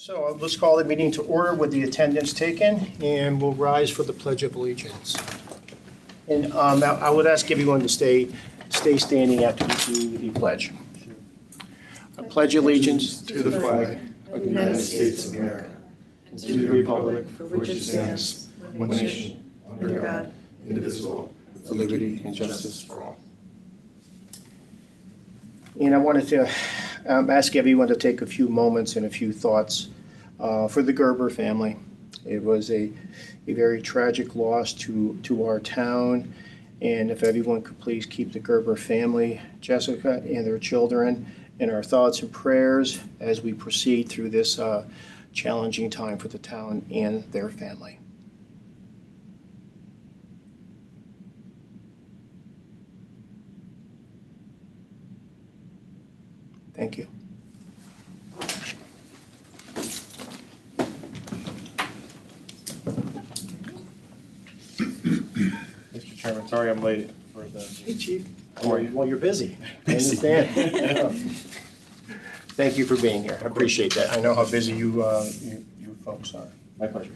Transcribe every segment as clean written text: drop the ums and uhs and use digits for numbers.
So let's call the meeting to order with the attendance taken, and we'll rise for the Pledge of Allegiance. And I would ask everyone to stay standing after we do the pledge. I pledge allegiance to the flag of the United States of America and to the republic for which it stands, one nation, under God, indivisible, with liberty and justice for all. And I wanted to ask everyone to take a few moments and a few thoughts for the Gerber family. It was a very tragic loss to our town, and if everyone could please keep the Gerber family, Jessica and their children, in our thoughts and prayers as we proceed through this challenging time for the town and their family. Thank you. Mr. Chairman, sorry I'm late for the. Hey, Chief. How are you? Well, you're busy. I understand. Thank you for being here. I appreciate that. I know how busy you folks are. My pleasure.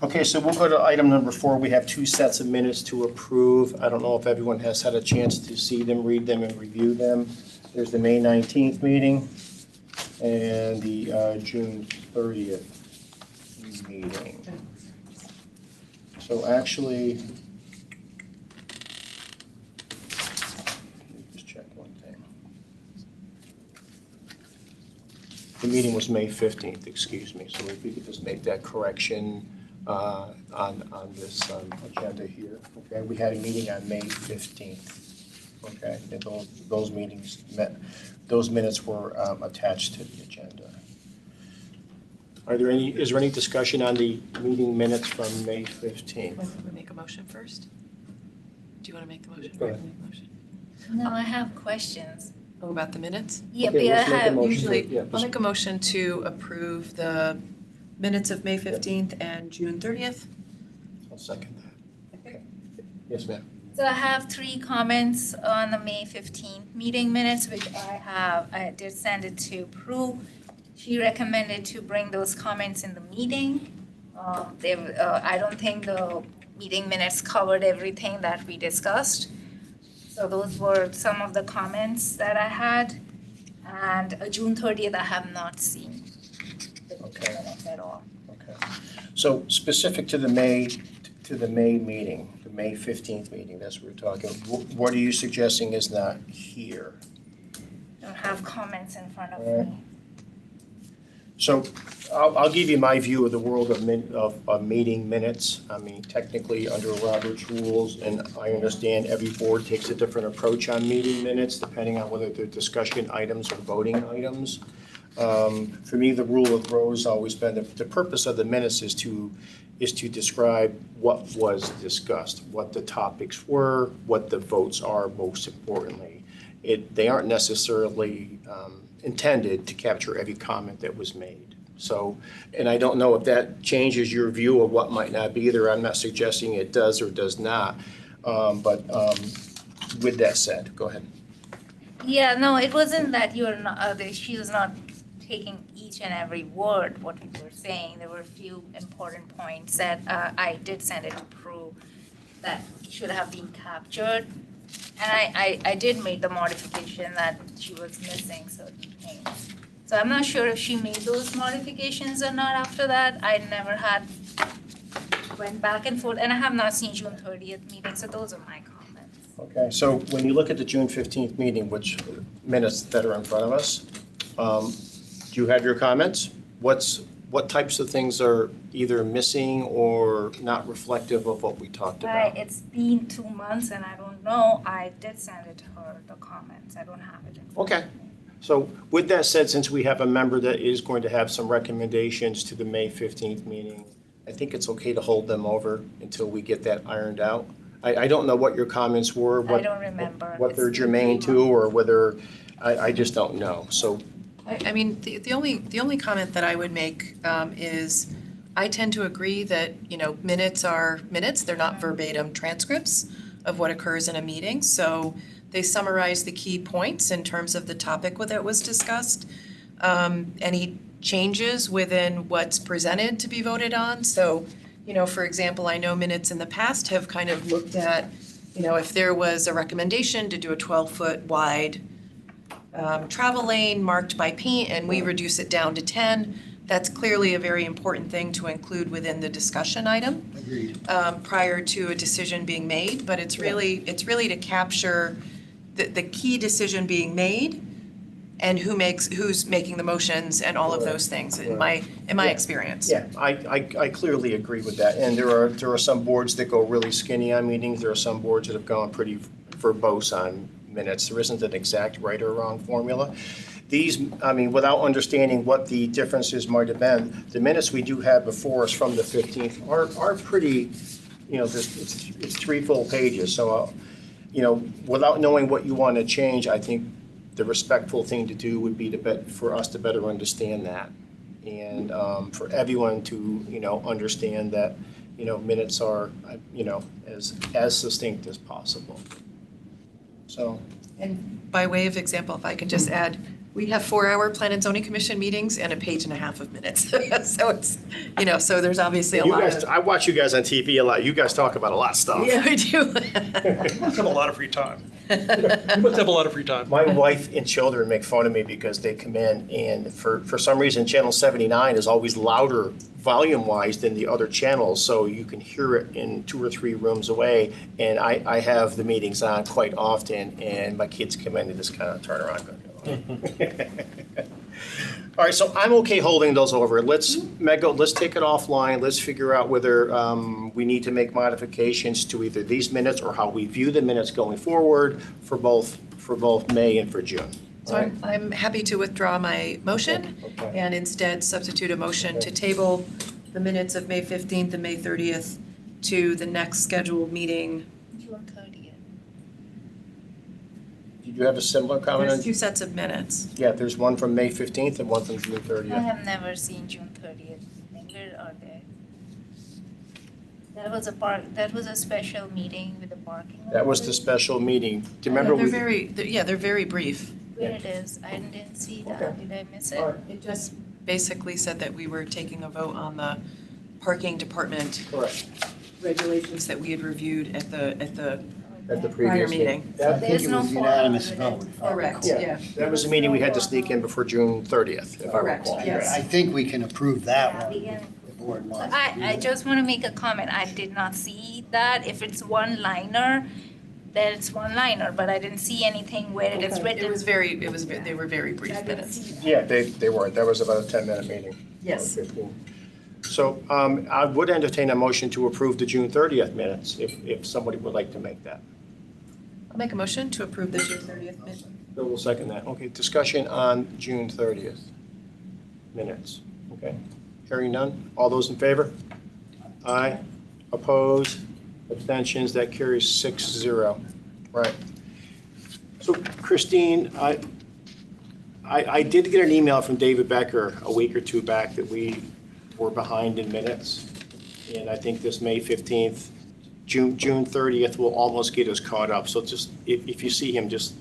Okay, so we'll go to item number 4. We have 2 sets of minutes to approve. I don't know if everyone has had a chance to see them, read them, and review them. There's the May 19th meeting and the June 30th meeting. So actually, let me just check one thing. The meeting was May 15th, excuse me, so if we could just make that correction on this agenda here. Okay, we had a meeting on May 15th. Okay, and those meetings met, those minutes were attached to the agenda. Is there any discussion on the meeting minutes from May 15th? Want to make a motion first? Do you want to make the motion? Go ahead. Make the motion? No, I have questions. Oh, about the minutes? Yeah, Okay, but I let's make a have, motion. Usually, Yeah, I'll make a motion to approve the minutes of May 15th and June 30th. I'll second that. Okay. Yes, ma'am. so I have 3 comments on the May 15th meeting minutes, which I did send it to Prue. She recommended to bring those comments in the meeting. I don't think the meeting minutes covered everything that we discussed. So those were some of the comments that I had. And June 30th, I have not seen the Okay. minutes at all. Okay. So specific to the May meeting, the May 15th meeting, that's what we're talking. What are you suggesting is not here? Don't have comments in front of Alright. me. So I'll give you my view of the world of meeting minutes. I mean, technically, under Robert's rules, and I understand every board takes a different approach on meeting minutes, depending on whether they're discussion items or voting items. For me, the rule of rose always been the purpose of the minutes is to describe what was discussed, what the topics were, what the votes are, most importantly. They aren't necessarily intended to capture every comment that was made. So, and I don't know if that changes your view of what might not be there. I'm not suggesting it does or does not. But with that said, go ahead. Yeah, no, it wasn't that you're not, she was not taking each and every word, what we were saying. There were a few important points that I did send it to Prue that should have been captured. And I did make the modification that she was missing certain things. So I'm not sure if she made those modifications or not after that. I never went back and forth, and I have not seen June 30th meeting, so those are my comments. Okay, so when you look at the June 15th meeting, which minutes that are in front of us, do you have your comments? What types of things are either missing or not reflective of what we talked about? It's been 2 months and I don't know. I did send it to her, the comments. I don't have it in front Okay. of me. So with that said, since we have a member that is going to have some recommendations to the May 15th meeting, I think it's okay to hold them over until we get that ironed out. I don't know what your comments were. I don't remember. What they're It's been germane 3 to, months. or whether, I just don't know. So I mean, the only comment that I would make is I tend to agree that, minutes are minutes. They're not verbatim transcripts of what occurs in a meeting. So they summarize the key points in terms of the topic that was discussed. Any changes within what's presented to be voted on. So, you know, for example, I know minutes in the past have kind of looked at, you know, if there was a recommendation to do a 12-foot wide travel lane marked by paint and we reduce it down to 10, that's clearly a very important thing to include within the discussion item. Agreed. Prior to a decision being made, but it's really to capture the key decision being made and who's making the motions and all of those things in my experience. Yeah, I clearly agree with that. And there are some boards that go really skinny on meetings. There are some boards that have gone pretty verbose on minutes. There isn't an exact right or wrong formula. These, I mean, without understanding what the differences might have been, the minutes we do have before us from the 15th are pretty, you know, it's 3 full pages. So, you know, without knowing what you want to change, I think the respectful thing to do would be for us to better understand that. And for everyone to, you know, understand that, you know, minutes are, you know, as succinct as possible. So. And by way of example, if I can just add, we have 4-hour Plan and Zoning Commission meetings and 1.5 pages of minutes. So it's, you know, so there's obviously a lot of. I watch you guys on TV a lot. You guys talk about a lot of stuff. Yeah, we do. You must have a lot of free time. You must have a lot of free time. My wife and children make fun of me because they come in and for some reason, channel 79 is always louder volume-wise than the other channels, so you can hear it in 2 or 3 rooms away. And I have the meetings on quite often, and my kids come in and just kind of turn around and go, all right, so I'm okay holding those over. Let's take it offline. Let's figure out whether we need to make modifications to either these minutes or how we view the minutes going forward for both May and for June. So I'm happy to withdraw my motion Okay. and instead substitute a motion to table the minutes of May 15th and May 30th to the next scheduled meeting. June 30th. Did you have a similar comment? There's 2 sets of minutes. Yeah, there's one from May 15th and one from June 30th. I have never seen June 30th. Where are they? That was a special meeting with the parking lot. That was the special meeting. Do you remember? They're very brief. Where it is, I didn't see that. Okay. Did I miss it? All right. It just basically said that we were taking a vote on the parking department Correct. regulations that we had reviewed at the At the prior previous meeting. So I think there's it no was form unanimous of vote. minutes. if I Correct, recall. yeah. That was the meeting we had to sneak in before June 30th, if I Correct, recall. yes. I think we can approve that Yeah, one, we can- if the board So wants. I just want to make a comment. I did not see that. If it's one-liner, then it's one-liner, but I didn't see anything where it is written. They were very brief minutes. Yeah, they were. That was about a 10-minute meeting. Yes. Or 15. So I would entertain a motion to approve the June 30th minutes, if somebody would like to make that. I'll make a motion to approve the June 30th minutes. Bill will second that. Okay, discussion on June 30th minutes. Okay, hearing none. All those in favor? Aye. Opposed? Abstentions? That carries 6-0. Right. So Christine, I did get an email from David Becker a week or 2 back that we were behind in minutes. And I think this May 15th, June 30th will almost get us caught up. So just, if you see him, just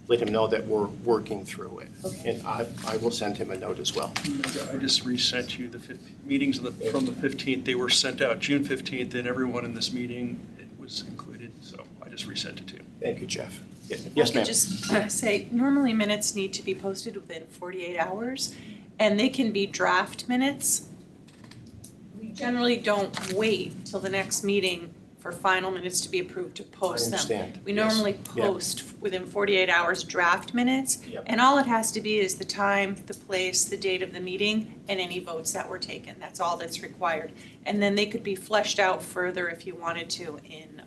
let him know that we're working through it. And I will send him a note as well. I just resent you the meetings from the 15th. They were sent out June 15th, and everyone in this meeting was included, so I just resent it to you. Thank you, Jeff. Yes, I could ma'am. just say, normally minutes need to be posted within 48 hours, and they can be draft minutes. We generally don't wait till the next meeting for final minutes to be approved to post them. understand. We Yes. normally Yeah. post within 48 hours draft minutes, Yep. and all it has to be is the time, the place, the date of the meeting, and any votes that were taken. That's all that's required. And then they could be fleshed out further if you wanted to in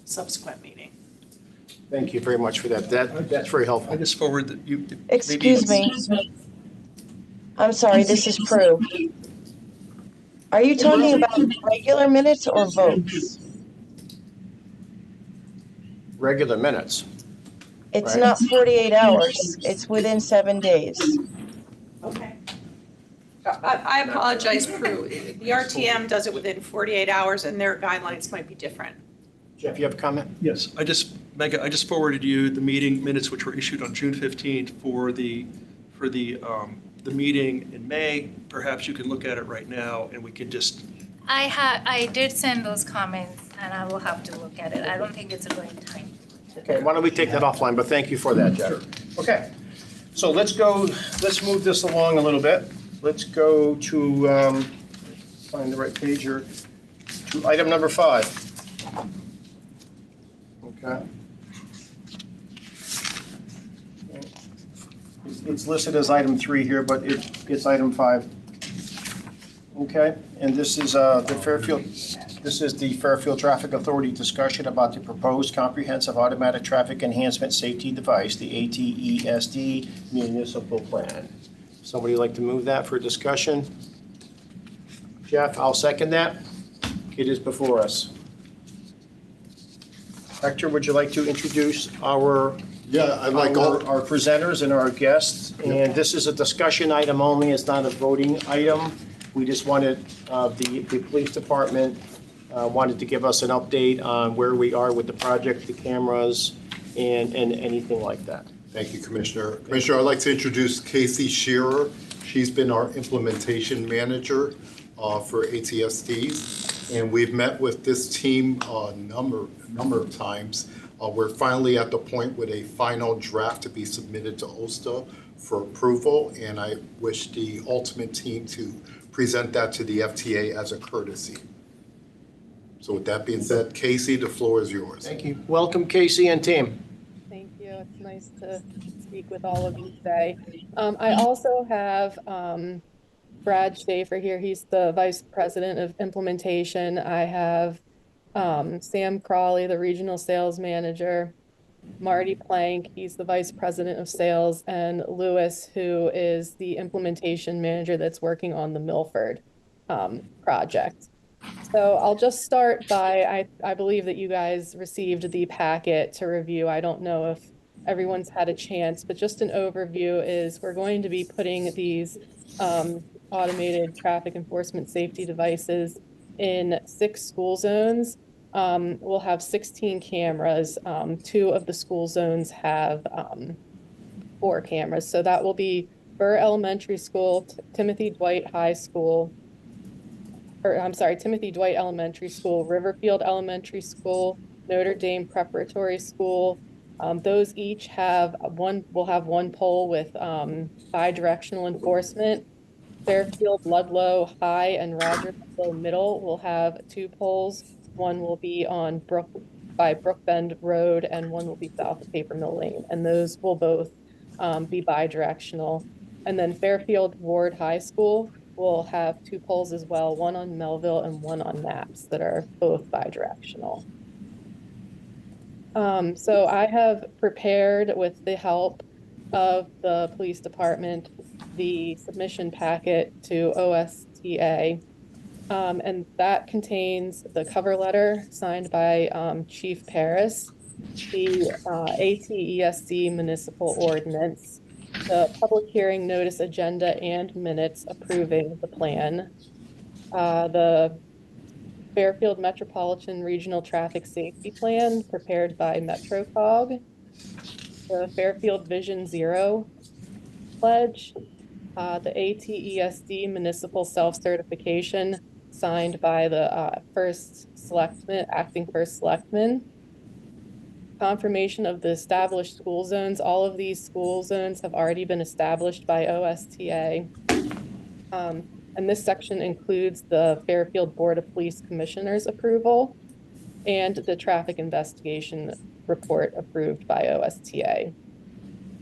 subsequent meeting. Thank you very much for that. That's very I helpful. just forward that you. Excuse me. I'm sorry, this is Prue. Are you talking about regular minutes or votes? Regular minutes. It's Right. not 48 hours, it's within 7 days. Okay. I apologize, Prue. The RTM does it within 48 hours, and their guidelines might be different. Jeff, you have a comment? Yes, Megha, I just forwarded you the meeting minutes which were issued on June 15th for the the meeting in May, perhaps you can look at it right now and we can just, I did send those comments and I will have to look at it. I don't think it's a great time. Okay, why don't we take that offline, but thank you for that, Jeff. Okay, so let's move this along a little bit. Let's go to, find the right page here, to item number 5. Okay. It's listed as item 3 here, but it's item 5. Okay, and this is the Fairfield Traffic Authority discussion about the proposed comprehensive automatic traffic enhancement safety device, the ATESD municipal plan. Somebody like to move that for discussion? Jeff, I'll second that. It is before us. Hector, would you like to introduce our our presenters and our guests? And this is a discussion item only, it's not a voting item. We just wanted, the police department wanted to give us an update on where we are with the project, the cameras, and anything like that. Thank you, Commissioner. Commissioner, I'd like to introduce Casey Shearer. She's been our implementation manager for ATSDs, and we've met with this team a number of times. We're finally at the point with a final draft to be submitted to OSTA for approval, and I wish the ultimate team to present that to the FTA as a courtesy. So with that being said, Casey, the floor is yours. Thank you. Welcome, Casey and team. Thank you. It's nice to speak with all of you today. I also have Brad Schaefer here. He's the Vice President of Implementation. I have Sam Crawley, the Regional Sales Manager, Marty Plank, he's the Vice President of Sales, and Lewis, who is the Implementation Manager that's working on the Milford project. So I'll just start by, I believe that you guys received the packet to review. I don't know if everyone's had a chance, but just an overview is we're going to be putting these automated traffic enforcement safety devices in 6 school zones. We'll have 16 cameras. 2 of the school zones have 4 cameras. So that will be Burr Elementary School, Timothy Dwight High School, Timothy Dwight Elementary School, Riverfield Elementary School, Notre Dame Preparatory School. Those each have will have 1 pole with bi-directional enforcement. Fairfield, Ludlow High, and Roger Ludlow Middle will have 2 poles. One will be on by Brookbend Road, and one will be south of Paper Mill Lane. And those will both be bi-directional. And then Fairfield Ward High School will have 2 poles as well, one on Melville and one on Naps that are both bi-directional. So I have prepared, with the help of the police department, the submission packet to OSTA. And that contains the cover letter signed by Chief Paris, the ATESD municipal ordinance, the public hearing notice agenda and minutes approving the plan, the Fairfield Metropolitan Regional Traffic Safety Plan prepared by MetroCog, the Fairfield Vision Zero pledge, the ATESD municipal self-certification signed by the acting first selectman, confirmation of the established school zones. All of these school zones have already been established by OSTA. And this section includes the Fairfield Board of Police Commissioners approval and the traffic investigation report approved by OSTA.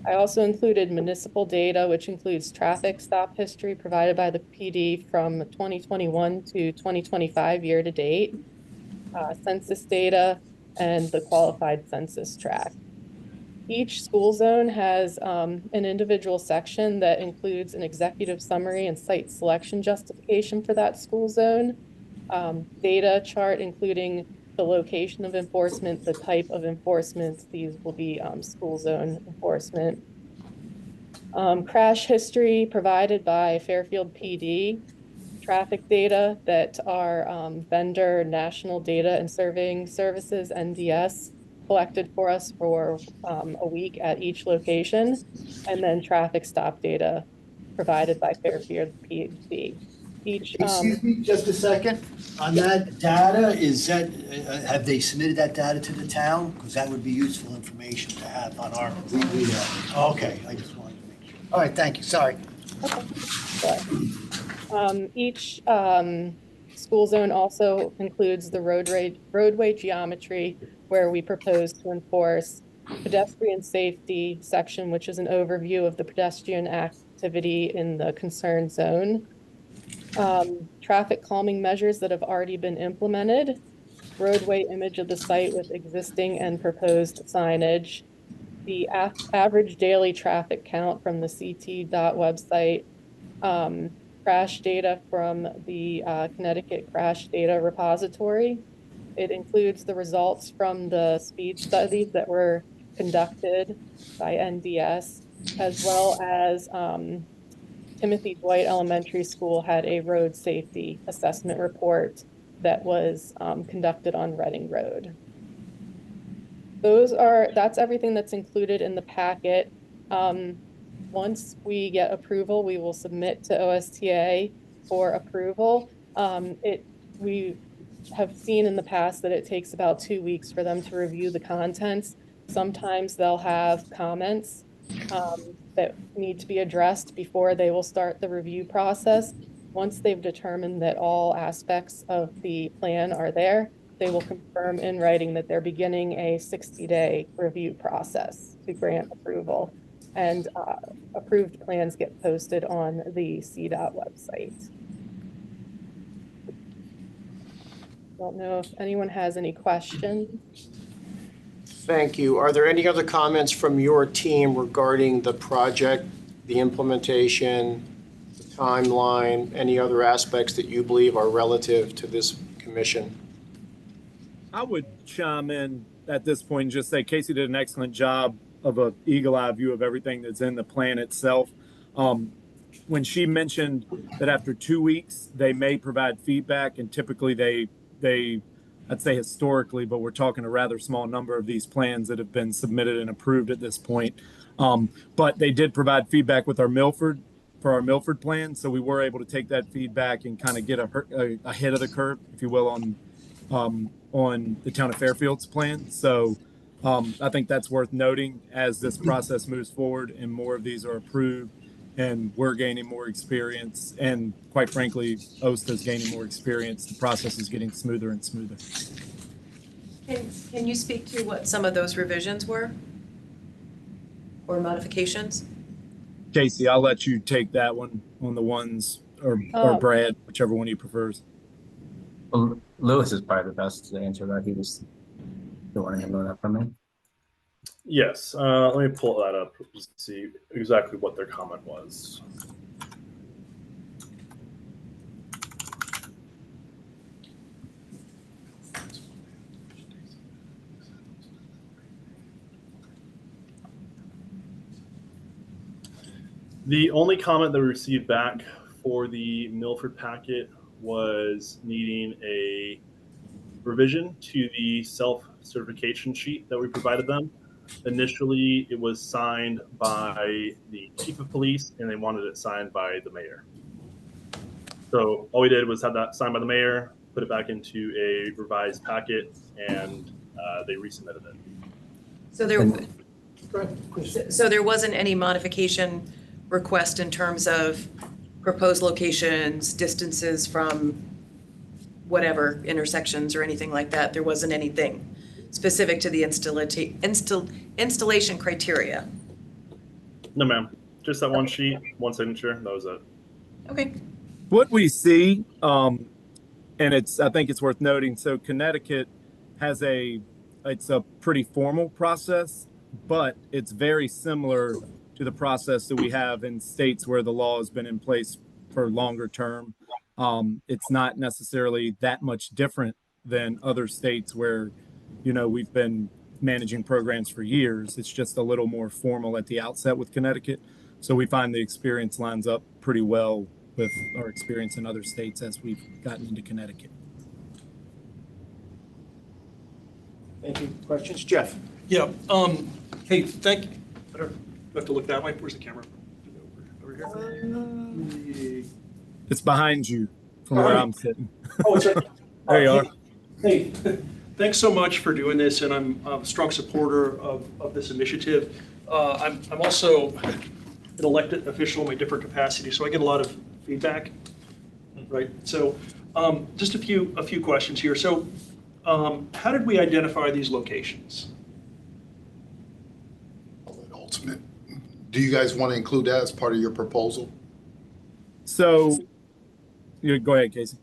I also included municipal data, which includes traffic stop history provided by the PD from 2021 to 2025 year to date, census data, and the qualified census tract. Each school zone has an individual section that includes an executive summary and site selection justification for that school zone, data chart including the location of enforcement, the type of enforcement. These will be school zone enforcement. Crash history provided by Fairfield PD, traffic data that are vendor national data and surveying services, NDS, collected for us for a week at each location, and then traffic stop data provided by Fairfield PhD. Each, Excuse me, just a second. On that data, is that, have they submitted that data to the town? Because that would be useful information to have on our. Okay, I just wanted to make sure. All right, thank you, sorry. Each school zone also includes the roadway geometry, where we propose to enforce pedestrian safety section, which is an overview of the pedestrian activity in the concerned zone. Traffic calming measures that have already been implemented, roadway image of the site with existing and proposed signage, the average daily traffic count from the CT.dot website, crash data from the Connecticut Crash Data Repository. It includes the results from the speed studies that were conducted by NDS, as well as Timothy Dwight Elementary School had a road safety assessment report that was conducted on Reading Road. That's everything that's included in the packet. Once we get approval, we will submit to OSTA for approval. We have seen in the past that it takes about 2 weeks for them to review the contents. Sometimes they'll have comments that need to be addressed before they will start the review process. Once they've determined that all aspects of the plan are there, they will confirm in writing that they're beginning a 60-day review process to grant approval. And approved plans get posted on the CDOT website. Don't know if anyone has any questions. Thank you. Are there any other comments from your team regarding the project, the implementation, the timeline, any other aspects that you believe are relative to this commission? I would chime in at this point and just say Casey did an excellent job of an eagle-eye view of everything that's in the plan itself. When she mentioned that after 2 weeks, they may provide feedback, and typically they I'd say historically, but we're talking a rather small number of these plans that have been submitted and approved at this point. But they did provide feedback with our Milford plan. So we were able to take that feedback and kind of get ahead of the curve, if you will, on the town of Fairfield's plan. So I think that's worth noting as this process moves forward and more of these are approved and we're gaining more experience. And quite frankly, OSTA's gaining more experience. The process is getting smoother and smoother. Can you speak to what some of those revisions were? Or modifications? Casey, I'll let you take that one on the ones, or Brad, whichever one he prefers. Well, Lewis is probably the best to answer that. He was the one handling that from me. Yes, let me pull that up to see exactly what their comment was. The only comment that we received back for the Milford packet was needing a revision to the self-certification sheet that we provided them. Initially, it was signed by the chief of police, and they wanted it signed by the mayor. So all we did was have that signed by the mayor, put it back into a revised packet, and they resubmitted it. So there wasn't any modification request in terms of proposed locations, distances from whatever intersections or anything like that. There wasn't anything specific to the installation criteria. No, ma'am. Just that one sheet, one signature. That was it. Okay. What we see, and I think it's worth noting. So Connecticut has it's a pretty formal process, but it's very similar to the process that we have in states where the law has been in place for longer term. It's not necessarily that much different than other states where, we've been managing programs for years. It's just a little more formal at the outset with Connecticut. So we find the experience lines up pretty well with our experience in other states as we've gotten into Connecticut. Thank you. Questions? Jeff? Yeah. Hey, thank you. I don't have to look that way. Where's the camera? over here. It's behind you from where I'm sitting. Oh, it's right. There you are. Hey, thanks so much for doing this, and I'm a strong supporter of this initiative. I'm also an elected official in my different capacity, so I get a lot of feedback, right? So just a few questions here. So how did we identify these locations? Ultimate. Do you guys want to include that as part of your proposal? So, you go ahead, Casey.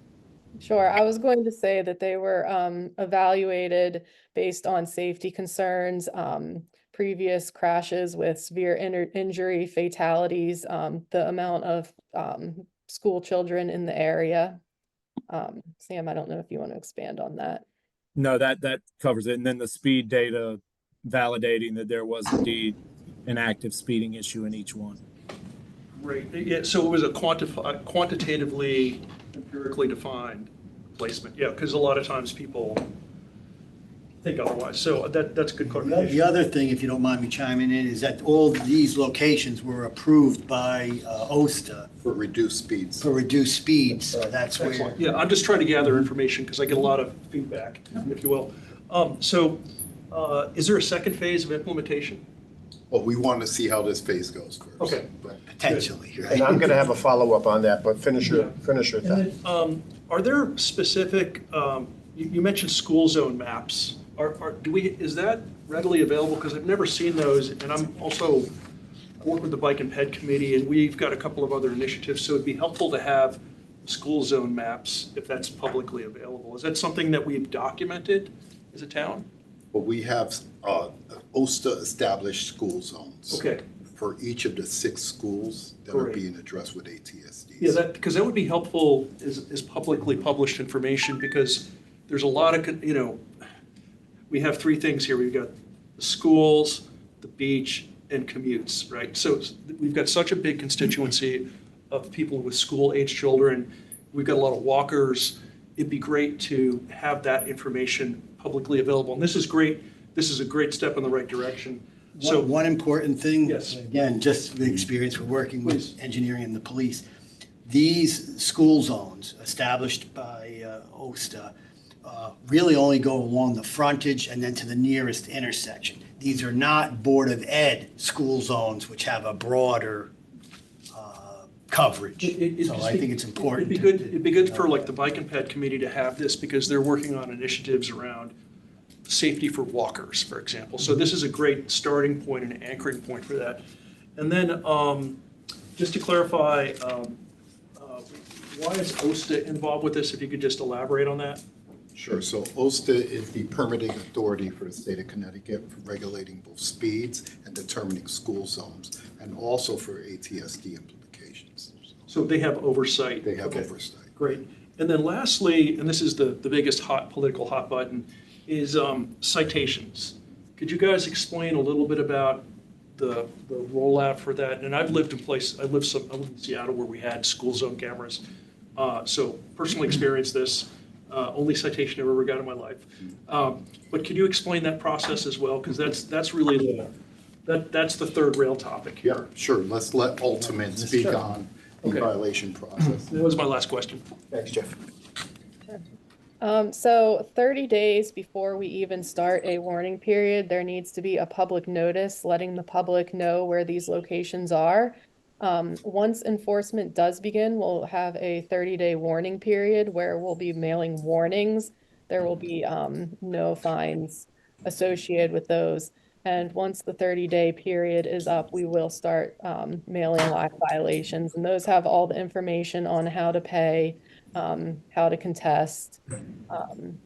Sure. I was going to say that they were evaluated based on safety concerns, previous crashes with severe injury, fatalities, the amount of school children in the area. Sam, I don't know if you want to expand on that. No, that covers it. And then the speed data validating that there was indeed an active speeding issue in each one. Great. Yeah, so it was a quantitatively, empirically defined placement. Yeah, because a lot of times people think otherwise. So that's good clarification. The other thing, if you don't mind me chiming in, is that all these locations were approved by OSTA For reduced speeds. for reduced speeds, so that's where. Excellent. Yeah, I'm just trying to gather information because I get a lot of feedback, if you will. Is there a second phase of implementation? Well, we want to see how this phase goes first. Okay. But Potentially, right? And I'm going to have a follow-up on that, but finish your thought. Are there specific, you mentioned school zone maps. Is that readily available? Because I've never seen those, and I work with the Bike and Ped Committee, and we've got a couple of other initiatives, so it'd be helpful to have school zone maps if that's publicly available. Is that something that we've documented as a town? But we have OSTA established school zones. Okay. For each of the 6 schools that are Great. being addressed with ATSDs. Yeah, because that would be helpful as publicly published information, because there's a lot of, we have 3 things here. We've got the schools, the beach, and commutes, right? So we've got such a big constituency of people with school-age children. We've got a lot of walkers. It'd be great to have that information publicly available. And this is great. This is a great step in the right direction. So One important thing, Yes. again, just the experience we're working with Please. engineering and the police, these school zones established by OSTA really only go along the frontage and then to the nearest intersection. These are not Board of Ed school zones, which have a broader coverage. So I think it's important. It'd be good for like the Bike and Ped Committee to have this, because they're working on initiatives around safety for walkers, for example. So this is a great starting point and anchoring point for that. And then just to clarify, why is OSTA involved with this? If you could just elaborate on that. Sure. So OSTA is the permitting authority for the state of Connecticut for regulating both speeds and determining school zones, and also for ATSD implications. So they have oversight. They have Okay. oversight. Great. And then lastly, and this is the biggest political hot button, is citations. Could you guys explain a little bit about the rollout for that? And I've lived I lived in Seattle where we had school zone cameras. So personally experienced this, only citation I've ever got in my life. But could you explain that process as well? Because that's really that's the third rail topic Yeah, here. sure. Let's let Ultimate speak Sure. on the Okay. violation process. That was my last question. Thanks, Jeff. So 30 days before we even start a warning period, there needs to be a public notice letting the public know where these locations are. Once enforcement does begin, we'll have a 30-day warning period where we'll be mailing warnings. There will be no fines associated with those. And once the 30-day period is up, we will start mailing live violations. And those have all the information on how to pay, how to contest,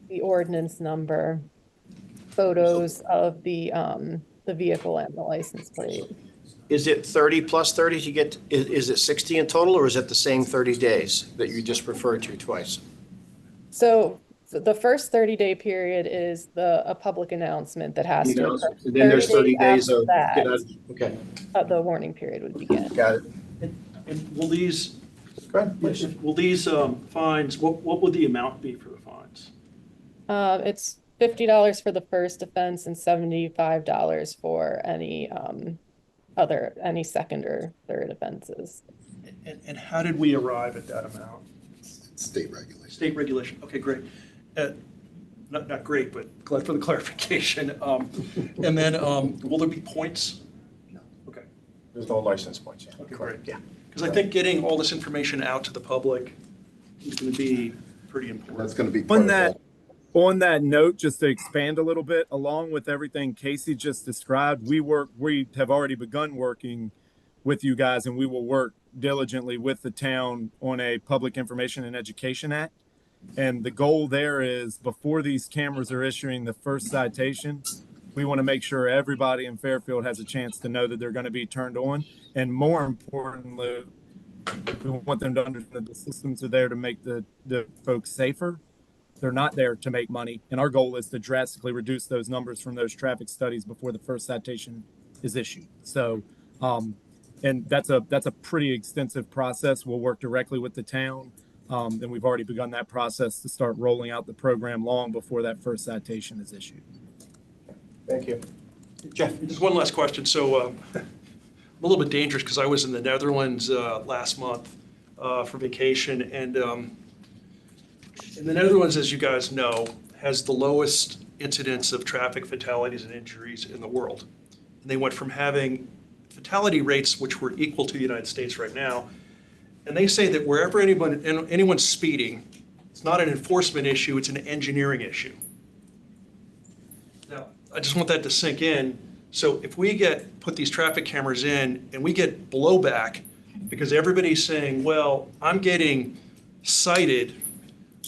the ordinance number, photos of the vehicle and the license plate. Is it 30 plus 30 to get, is it 60 in total, or is it the same 30 days that you just referred to twice? So the first 30-day period is a public announcement that has to occur. And then there's 30 days after of, that, okay, the warning period would begin. got it. And will these, Go ahead, please. will these fines, what would the amount be for the fines? It's $50 for the first offense and $75 for any any second or third offenses. And how did we arrive at that amount? State regulation. State regulation, okay, great. Not great, but glad for the clarification. And then, will there be points? No. Okay, There's no license points yet. Okay, Correct, yeah. because I think getting all this information out to the public is going to be pretty important. That's going to be part On of that, that. on that note, just to expand a little bit, along with everything Casey just described, we have already begun working with you guys, and we will work diligently with the town on a Public Information and Education Act. And the goal there is, before these cameras are issuing the first citation, we want to make sure everybody in Fairfield has a chance to know that they're going to be turned on. And more importantly, we want them to understand that the systems are there to make the folks safer. They're not there to make money. And our goal is to drastically reduce those numbers from those traffic studies before the first citation is issued. So, and that's a pretty extensive process. We'll work directly with the town. And we've already begun that process to start rolling out the program long before that first citation is issued. Thank you. Jeff? Just one last question. So I'm a little bit dangerous because I was in the Netherlands last month for vacation. And in the Netherlands, as you guys know, has the lowest incidence of traffic fatalities and injuries in the world. And they went from having fatality rates which were equal to the United States right now. And they say that wherever anyone's speeding, it's not an enforcement issue, it's an engineering issue. Now, I just want that to sink in. So if we put these traffic cameras in and we get blowback because everybody's saying, well, I'm getting cited,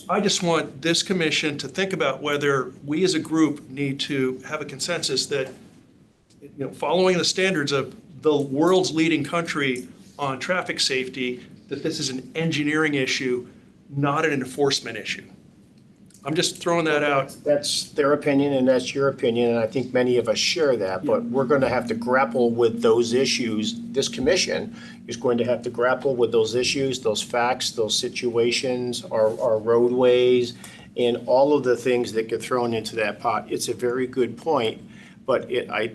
I just want this commission to think about whether we as a group need to have a consensus that, following the standards of the world's leading country on traffic safety, that this is an engineering issue, not an enforcement issue. I'm just throwing that out. That's their opinion and that's your opinion, and I think many of us share that, but we're going to have to grapple with those issues. This commission is going to have to grapple with those issues, those facts, those situations, our roadways, and all of the things that get thrown into that pot. It's a very good point, but I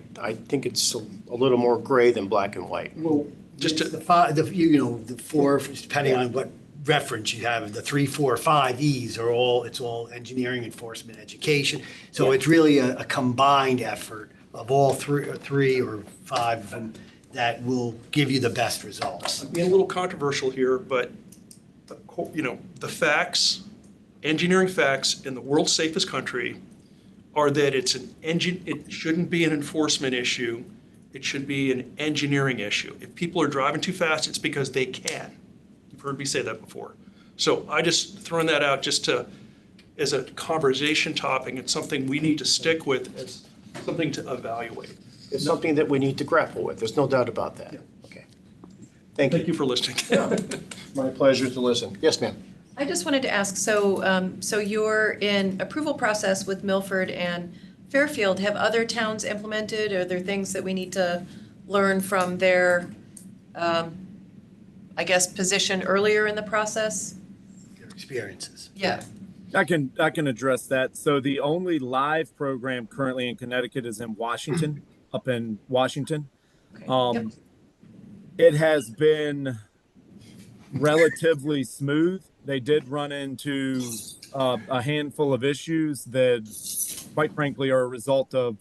think it's a little more gray than black and white. Well, Just to- the five, the four, depending on what reference you have, the 3, 4, 5 E's are it's all engineering, enforcement, education. So it's really a combined effort of all three or 5 of them that will give you the best results. I'm being a little controversial here, but the facts, engineering facts in the world's safest country are that it shouldn't be an enforcement issue. It should be an engineering issue. If people are driving too fast, it's because they can. You've heard me say that before. So I just throwing that out just as a conversation topic. It's something we need to stick with as something to evaluate. It's something that we need to grapple with. There's no doubt about that. Okay. Thank Thank you. you for listening. My pleasure to listen. Yes, ma'am. I just wanted to ask, so you're in approval process with Milford and Fairfield. Have other towns implemented? Are there things that we need to learn from their, position earlier in the process? Their experiences. Yeah. I can address that. So the only live program currently in Connecticut is in Washington, up in Washington. Okay. It has been relatively smooth. They did run into a handful of issues that, quite frankly, are a result of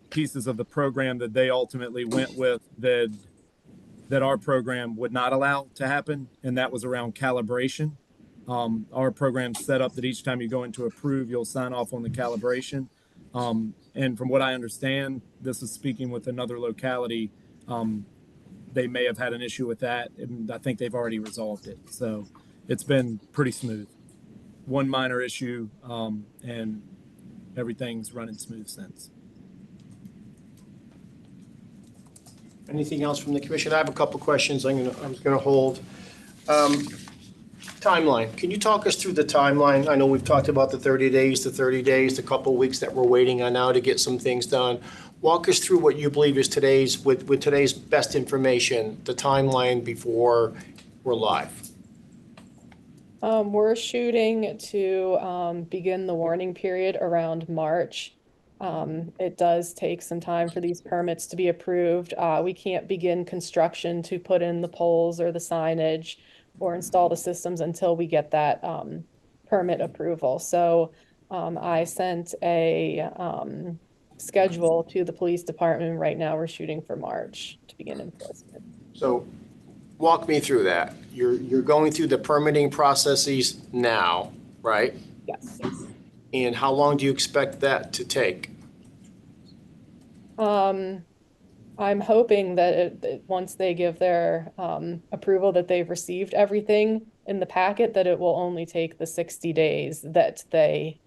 pieces of the program that they ultimately went with that our program would not allow to happen, and that was around calibration. Our program's set up that each time you go into approve, you'll sign off on the calibration. And from what I understand, this is speaking with another locality, they may have had an issue with that, and I think they've already resolved it. So it's been pretty smooth. One minor issue, and everything's running smooth since. Anything else from the commission? I have a couple questions I'm gonna hold. Timeline. Can you talk us through the timeline? I know we've talked about the 30 days, the couple weeks that we're waiting on now to get some things done. Walk us through what you believe is with today's best information, the timeline before we're live. We're shooting to begin the warning period around March. It does take some time for these permits to be approved. We can't begin construction to put in the poles or the signage or install the systems until we get that permit approval. So I sent a schedule to the police department. Right now, we're shooting for March to begin enforcement. So walk me through that. You're going through the permitting processes now, right? Yes. And how long do you expect that to take? I'm hoping that once they give their approval that they've received everything in the packet, that it will only take the 60 days that they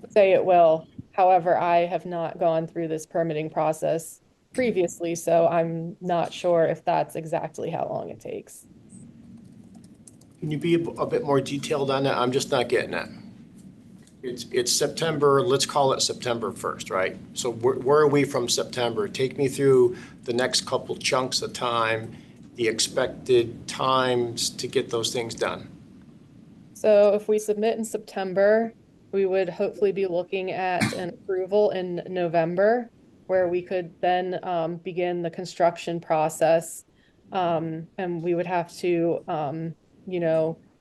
say it will. However, I have not gone through this permitting process previously, so I'm not sure if that's exactly how long it takes. Can you be a bit more detailed on that? I'm just not getting that. It's September, let's call it September 1st, right? So where are we from September? Take me through the next couple chunks of time, the expected times to get those things done. So if we submit in September, we would hopefully be looking at an approval in November, where we could then begin the construction process. And we would have to,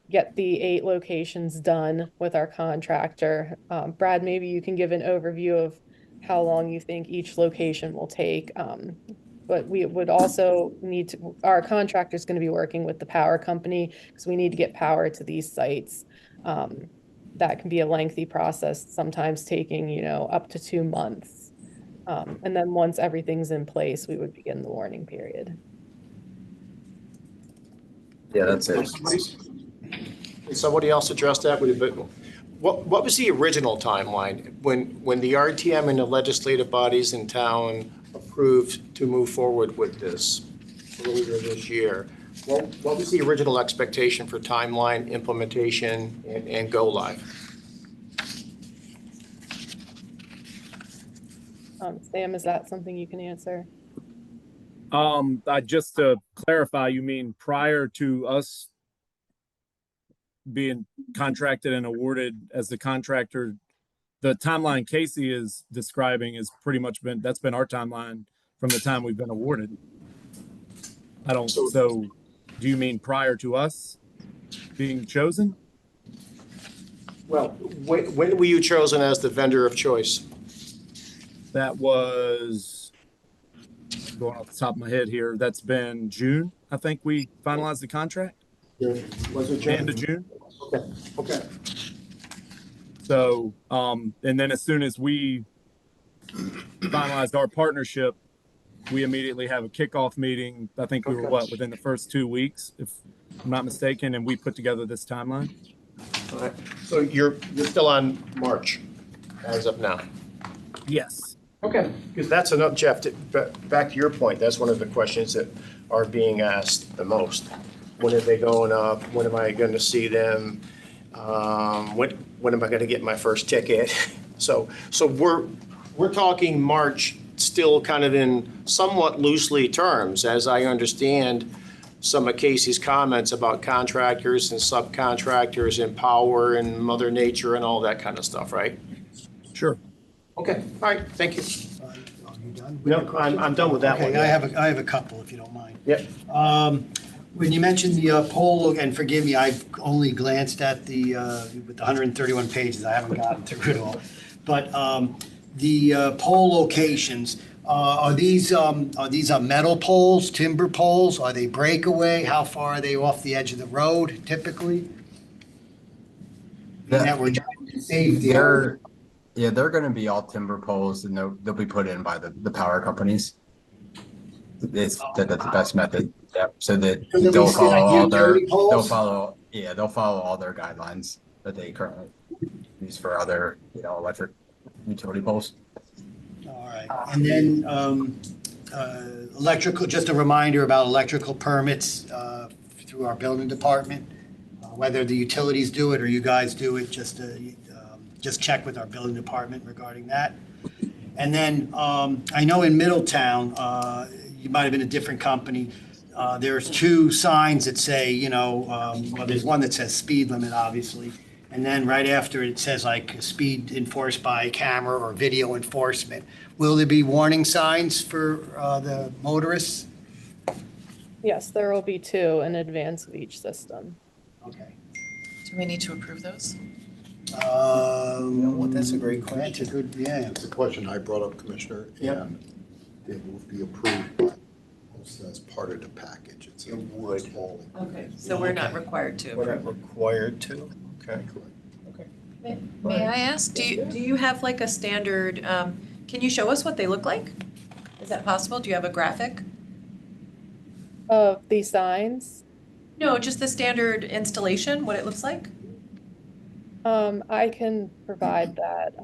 get the 8 locations done with our contractor. Brad, maybe you can give an overview of how long you think each location will take. But we would also need to, our contractor is going to be working with the power company because we need to get power to these sites. That can be a lengthy process, sometimes taking, up to 2 months. And then once everything's in place, we would begin the warning period. Yeah, that's it. Somebody else addressed that with a bit. What was the original timeline when the RTM and the legislative bodies in town approved to move forward with this earlier this year? What was the original expectation for timeline, implementation, and go live? Sam, is that something you can answer? Just to clarify, you mean prior to us being contracted and awarded as the contractor? The timeline Casey is describing has pretty much that's been our timeline from the time we've been awarded. So do you mean prior to us being chosen? Well, when were you chosen as the vendor of choice? That was, going off the top of my head here, that's been June. I think we finalized the contract. Was it June? End of June. Okay. So, and then as soon as we finalized our partnership, we immediately have a kickoff meeting. I think we were within the first 2 weeks, if I'm not mistaken, and we put together this timeline. All right. So you're still on March as of now? Yes. Okay. Because that's enough, Jeff, back to your point, that's one of the questions that are being asked the most. When are they going up? When am I going to see them? When am I going to get my first ticket? So we're talking March, still kind of in somewhat loosely terms, as I understand some of Casey's comments about contractors and subcontractors and power and Mother Nature and all that kind of stuff, right? Sure. Okay. All right. Thank you. Are you done? No, I'm done with that one. Okay, I have a couple, if you don't mind. Yep. When you mentioned the poll, and forgive me, I've only glanced at with the 131 pages, I haven't gotten through it all. But the poll locations, are these metal poles, timber poles? Are they breakaway? How far are they off the edge of the road typically? That we're trying to save the They're going to be all timber poles, and they'll be put in by the power companies. That's the best method. Yep. So that they'll follow all their guidelines that they currently use for other electric utility poles. All right. And then electrical, just a reminder about electrical permits through our building department, whether the utilities do it or you guys do it, just check with our building department regarding that. And then I know in Middletown, you might have been a different company. There's 2 signs that say, well, there's one that says speed limit, obviously, and then right after it says like speed enforced by camera or video enforcement. Will there be warning signs for the motorists? Yes, there will be 2 in advance of each system. Okay. Do we need to approve those? Well, that's a great That's a good, yeah. It's a question I brought up, Commissioner, Yeah. and it will be approved by, as part of the package. It's It would. Okay. So we're not required to We're approve. not required to, okay. May I ask, do you have like a standard, can you show us what they look like? Is that possible? Do you have a graphic? Of the signs, No, just the standard installation, what it looks like? I can provide that.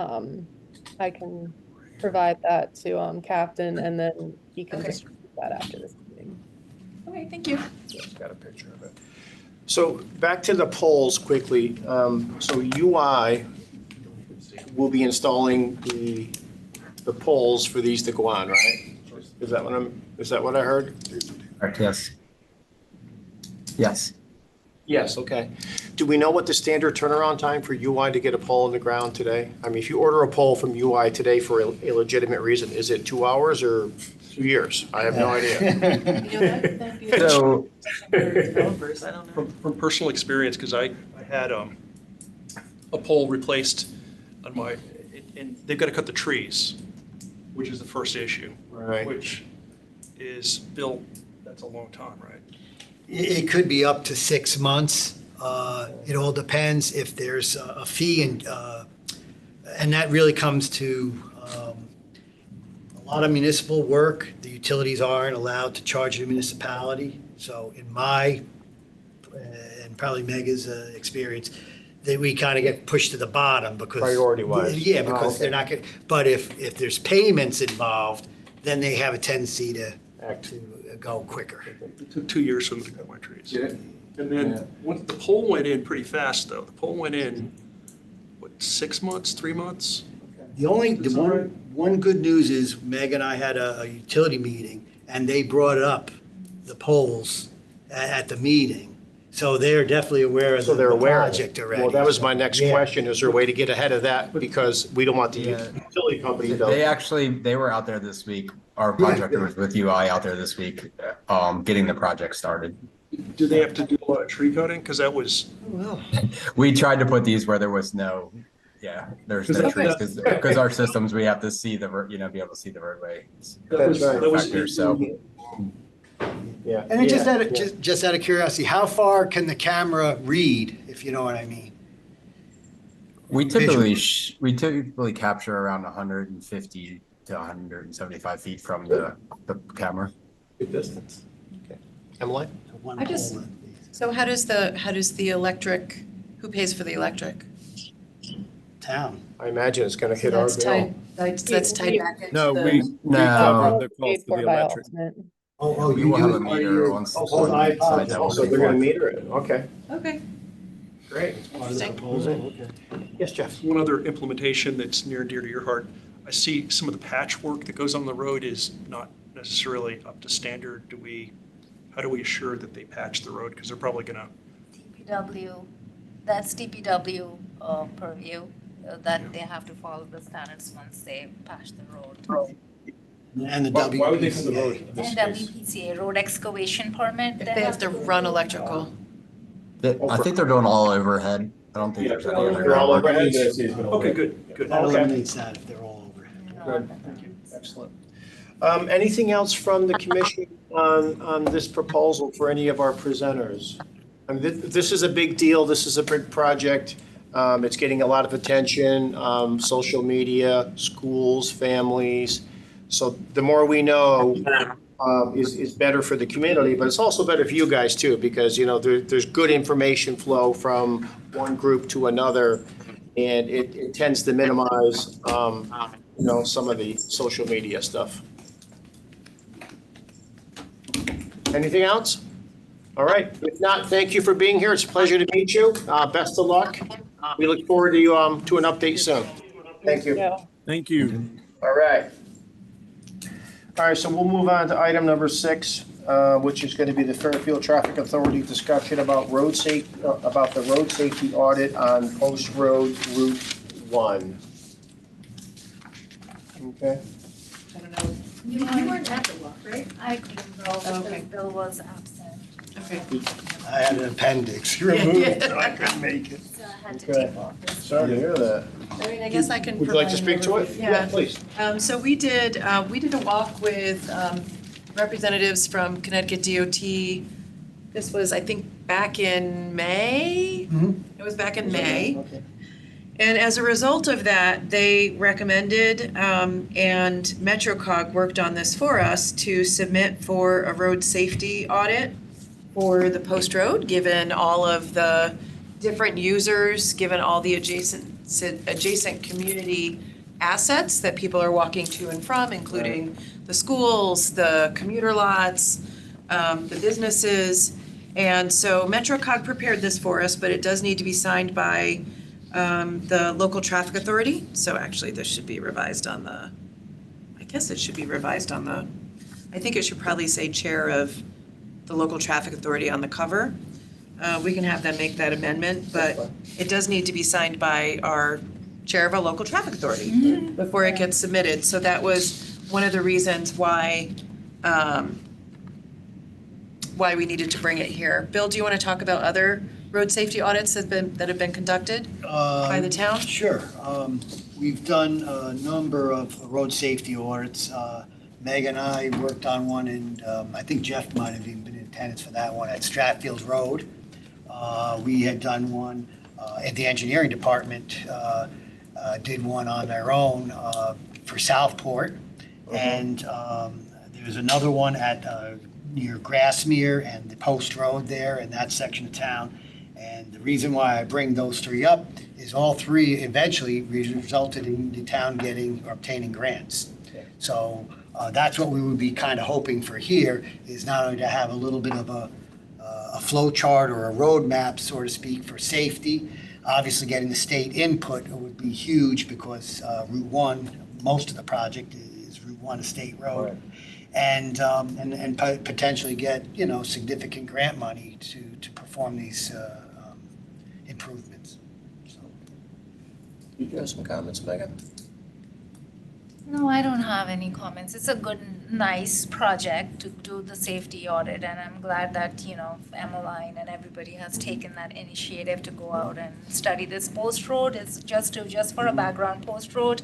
I can provide that to Captain, and then he can Okay. distribute that after this meeting. Okay, thank you. It's got a picture of it. So back to the polls quickly. So UI will be installing the poles for these to go on, right? Is that what I heard? Correct, yes. Yes. Yes, okay. Do we know what the standard turnaround time for UI to get a pole in the ground today? I mean, if you order a pole from UI today for a legitimate reason, is it 2 hours or 2 years? I have no idea. You know, that'd be a So, for developers, I don't know. From personal experience, because I had a pole replaced on my, and they've got to cut the trees, which is the first issue. Right. Which is, Bill, that's a long time, right? It could be up to 6 months. It all depends if there's a fee, and that really comes to a lot of municipal work. The utilities aren't allowed to charge the municipality. So in my, and probably Mega's experience, that we kind of get pushed to the bottom because. Priority-wise. Yeah, Oh, because okay. they're not going, but if there's payments involved, then they have a tendency to go quicker. It took 2 years for them to cut my trees. Yeah. And then, once the pole went in pretty fast, though. The pole went in, what, 6 months, 3 months? The one good news is Meg and I had a utility meeting, and they brought up the polls at the meeting. So they're definitely aware of So they're the aware of it. project already. Well, that was my next Yeah. question. Is there a way to get ahead of that? Because we don't want the Yeah. utility company to. they were out there this week. Our contractor was with UI out there this week, getting the project started. Do they have to do a lot of tree cutting? Because that was, We tried to put these where there was there's no trees, because our systems, we have to see be able to see the roadway. That's right. that was, Factor, so. Yeah. And just Yeah. just out of curiosity, how far can the camera read, if you know what I mean? We typically capture around 150 to 175 feet from the camera. Good distance. Okay. Emily? I just- So how does the electric, who pays for the electric? Town. I imagine it's gonna hit our That's bill. that's tied back into No, the. we No. covered the Paid cost of for the by electric. alternate. We will have a meter once. I apologize. that will So be they're gonna for- meter it, okay, Okay, great. interesting. Yes, Jeff? one other implementation that's near and dear to your heart. I see some of the patchwork that goes on the road is not necessarily up to standard. How do we assure that they patch the road? Because they're probably gonna, DPW, that's DPW purview, that they have to follow the standards once they patch the road. And the Why would they come to the road WPCA. in this And case? WPCA, road excavation permit. If they have to run electrical. I think they're doing all overhead. I don't think there's any They're all underground work. overhead? okay, good. That Okay. eliminates that if they're all over. Good, thank you, excellent. Anything else from the commission on this proposal for any of our presenters? I mean, this is a big deal, this is a big project, it's getting a lot of attention, social media, schools, families. So the more we know, is better for the community, but it's also better for you guys too, because, there's good information flow from one group to another, and it tends to minimize, some of the social media stuff. Anything else? All right, if not, thank you for being here. It's a pleasure to meet you. Best of luck. We look forward to an update soon. Thank you. Yeah. Thank you. All right. All right, so we'll move on to item number 6. which is gonna be the Fairfield Traffic Authority discussion about about the road safety audit on Post Road Route 1. Okay, I don't know. You weren't at the walk, right? I couldn't go Okay. because Bill was absent, Okay. I had an appendix Yeah, removed, yeah. so I couldn't make it. so I had to Okay. take off this. sorry to hear that. I mean, I guess I can Would you like to provide an speak to it? overview. Yeah. Please. So we did a walk with representatives from Connecticut DOT. This was, I think, back in May? It was back in May. Okay. And as a result of that, they recommended, and MetroCog worked on this for us, to submit for a road safety audit for the Post Road, given all of the different users, given all the adjacent community assets that people are walking to and from, including the schools, the commuter lots, the businesses. And so MetroCog prepared this for us, but it does need to be signed by the local traffic authority. So actually, this should be revised on the, I guess it should be revised on the, I think it should probably say chair of the local traffic authority on the cover. We can have them make that amendment, but it does need to be signed by our chair of our local traffic authority before it gets submitted. So that was one of the reasons why we needed to bring it here. Bill, do you want to talk about other road safety audits that have been conducted by the town? Sure. We've done a number of road safety audits. Meg and I worked on one, and I think Jeff might have even been in attendance for that one at Stratfield Road. We had done one at the engineering department, did one on their own for Southport. And there was another one at near Grassmere and the Post Road there in that section of town. And the reason why I bring those three up is all three eventually resulted in the town getting or obtaining grants. So that's what we would be kind of hoping for here, is not only to have a little bit of a flow chart or a roadmap, so to speak, for safety. Obviously, getting the state input would be huge because Route 1, most of the project is Route 1, a state road. And potentially get, significant grant money to perform these improvements. So. You have some comments, Megan? No, I don't have any comments. It's a good, nice project to do the safety audit, and I'm glad that, Emmeline and everybody has taken that initiative to go out and study this. Post Road is just for a background, Post Road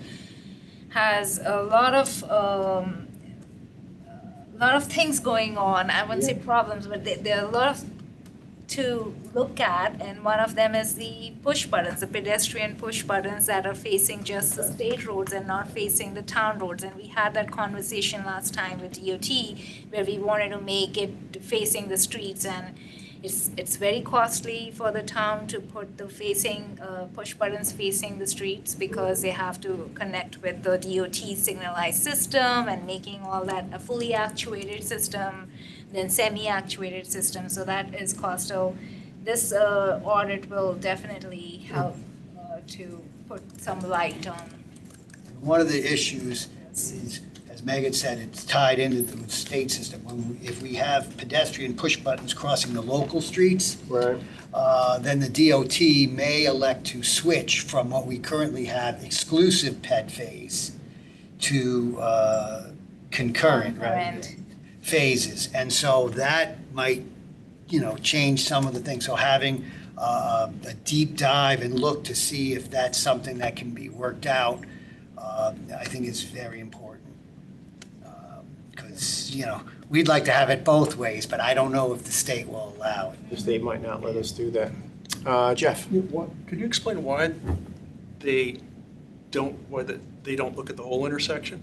has a lot of things going on. I wouldn't say problems, but there are a lot of to look at, and one of them is the push buttons, the pedestrian push buttons that are facing just the state roads and not facing the town roads. And we had that conversation last time with DOT where we wanted to make it facing the streets, and it's very costly for the town to put the push buttons facing the streets because they have to connect with the DOT signalized system and making all that a fully actuated system, then semi-actuated system, so that is cost. So this audit will definitely help to put some light on. One of the issues is, as Megan said, it's tied into the state system. If we have pedestrian push buttons crossing the local streets, Right. Then the DOT may elect to switch from what we currently have exclusive PED phase to concurrent, right? Phases. And so that might, change some of the things. So having a deep dive and look to see if that's something that can be worked out, I think is very important. Because, we'd like to have it both ways, but I don't know if the state will allow it. The state might not let us do that. Jeff? Could you explain why they don't look at the whole intersection?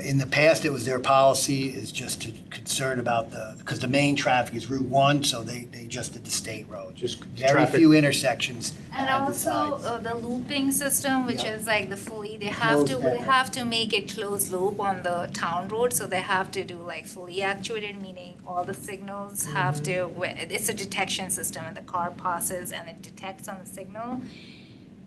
In the past, it was their policy is just to concern about because the main traffic is Route 1, so they just did the state road. Just Very traffic. few intersections. And have the also sides. the looping system, which Yeah. is like they Closed have to make it closed loop on the town road, so they have to do like fully actuated, meaning all the signals have to, it's a detection system and the car passes and it detects on the signal.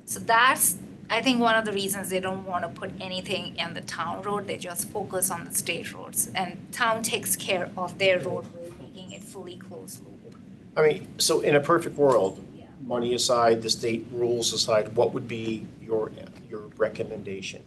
So that's, I think one of the reasons they don't want to put anything in the town road, they just focus on the state roads. And town takes care of their roadway, making it fully closed loop. I mean, so in a perfect world, Yeah. money aside, the state rules aside, what would be your recommendation?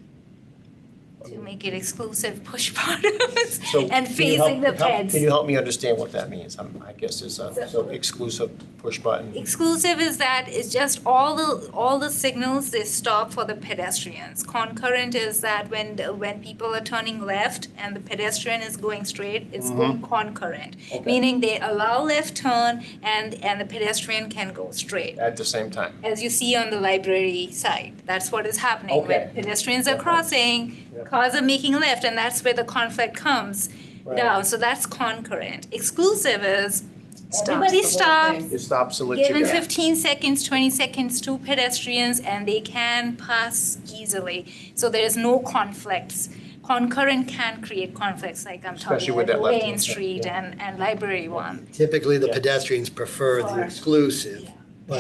To make it exclusive push buttons So and can you facing the help- peds. Can you help me understand what that means? I guess it's so exclusive push button. Exclusive is that it's just all the signals, they stop for the pedestrians. Concurrent is that when people are turning left and the pedestrian is going straight, it's going concurrent. Okay. Meaning they allow left turn and the pedestrian can go straight. At the same time. As you see on the library side, that's what is happening. Okay. When pedestrians are crossing, Yeah. cars are making left, and that's where the conflict comes Right. down. So that's concurrent. Exclusive is Stops everybody the whole stop, thing. It stops to let you given go. 15 seconds, 20 seconds to pedestrians, and they can pass easily. So there is no conflicts. Concurrent can create conflicts, like I'm Especially talking with about that left-hand Wayne side, Street yeah. and Library One. Typically, the Yeah. pedestrians prefer the Sure. exclusive.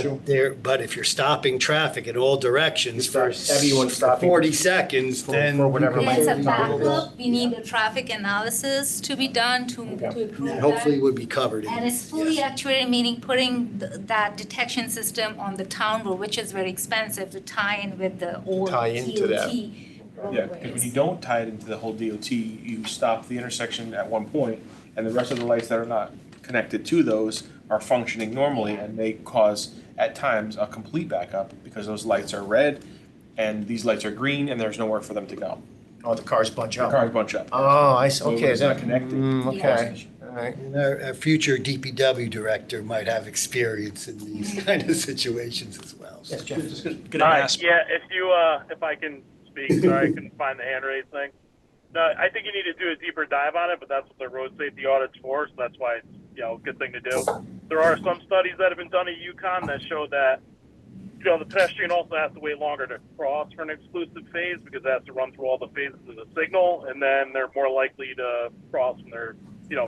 Sure. But if you're stopping traffic in all directions for Everyone's stopping. 40 seconds, For- then. for whatever you might can- As a be backup, we need a traffic analysis to be done to And improve that that. hopefully would be covered in And it's this, fully yes. actuated, meaning putting that detection system on the town road, which is very expensive to tie in with the old Tie into that. DOT Yeah, because when you don't tie it into the whole DOT, you stop the intersection at one point, and the rest of the lights that are not connected to those are functioning normally, and they cause, at times, a complete backup, because those lights are red, and these lights are green, and there's nowhere for them to go. Oh, the cars bunch The up. cars bunch up. Oh, I see, So okay. it's then- not connected. Okay, all right. And our future DPW director might have experience in these kind of situations as well. so. Yes, Jeff. Just gonna ask. Yeah, if I can speak, sorry, I couldn't find the hand raise thing. No, I think you need to do a deeper dive on it, but that's what the road safety audit's for, so that's why it's, a good thing to do. There are some studies that have been done at UConn that show that, the pedestrian also has to wait longer to cross for an exclusive phase because it has to run through all the phases of the signal, and then they're more likely to cross when they're,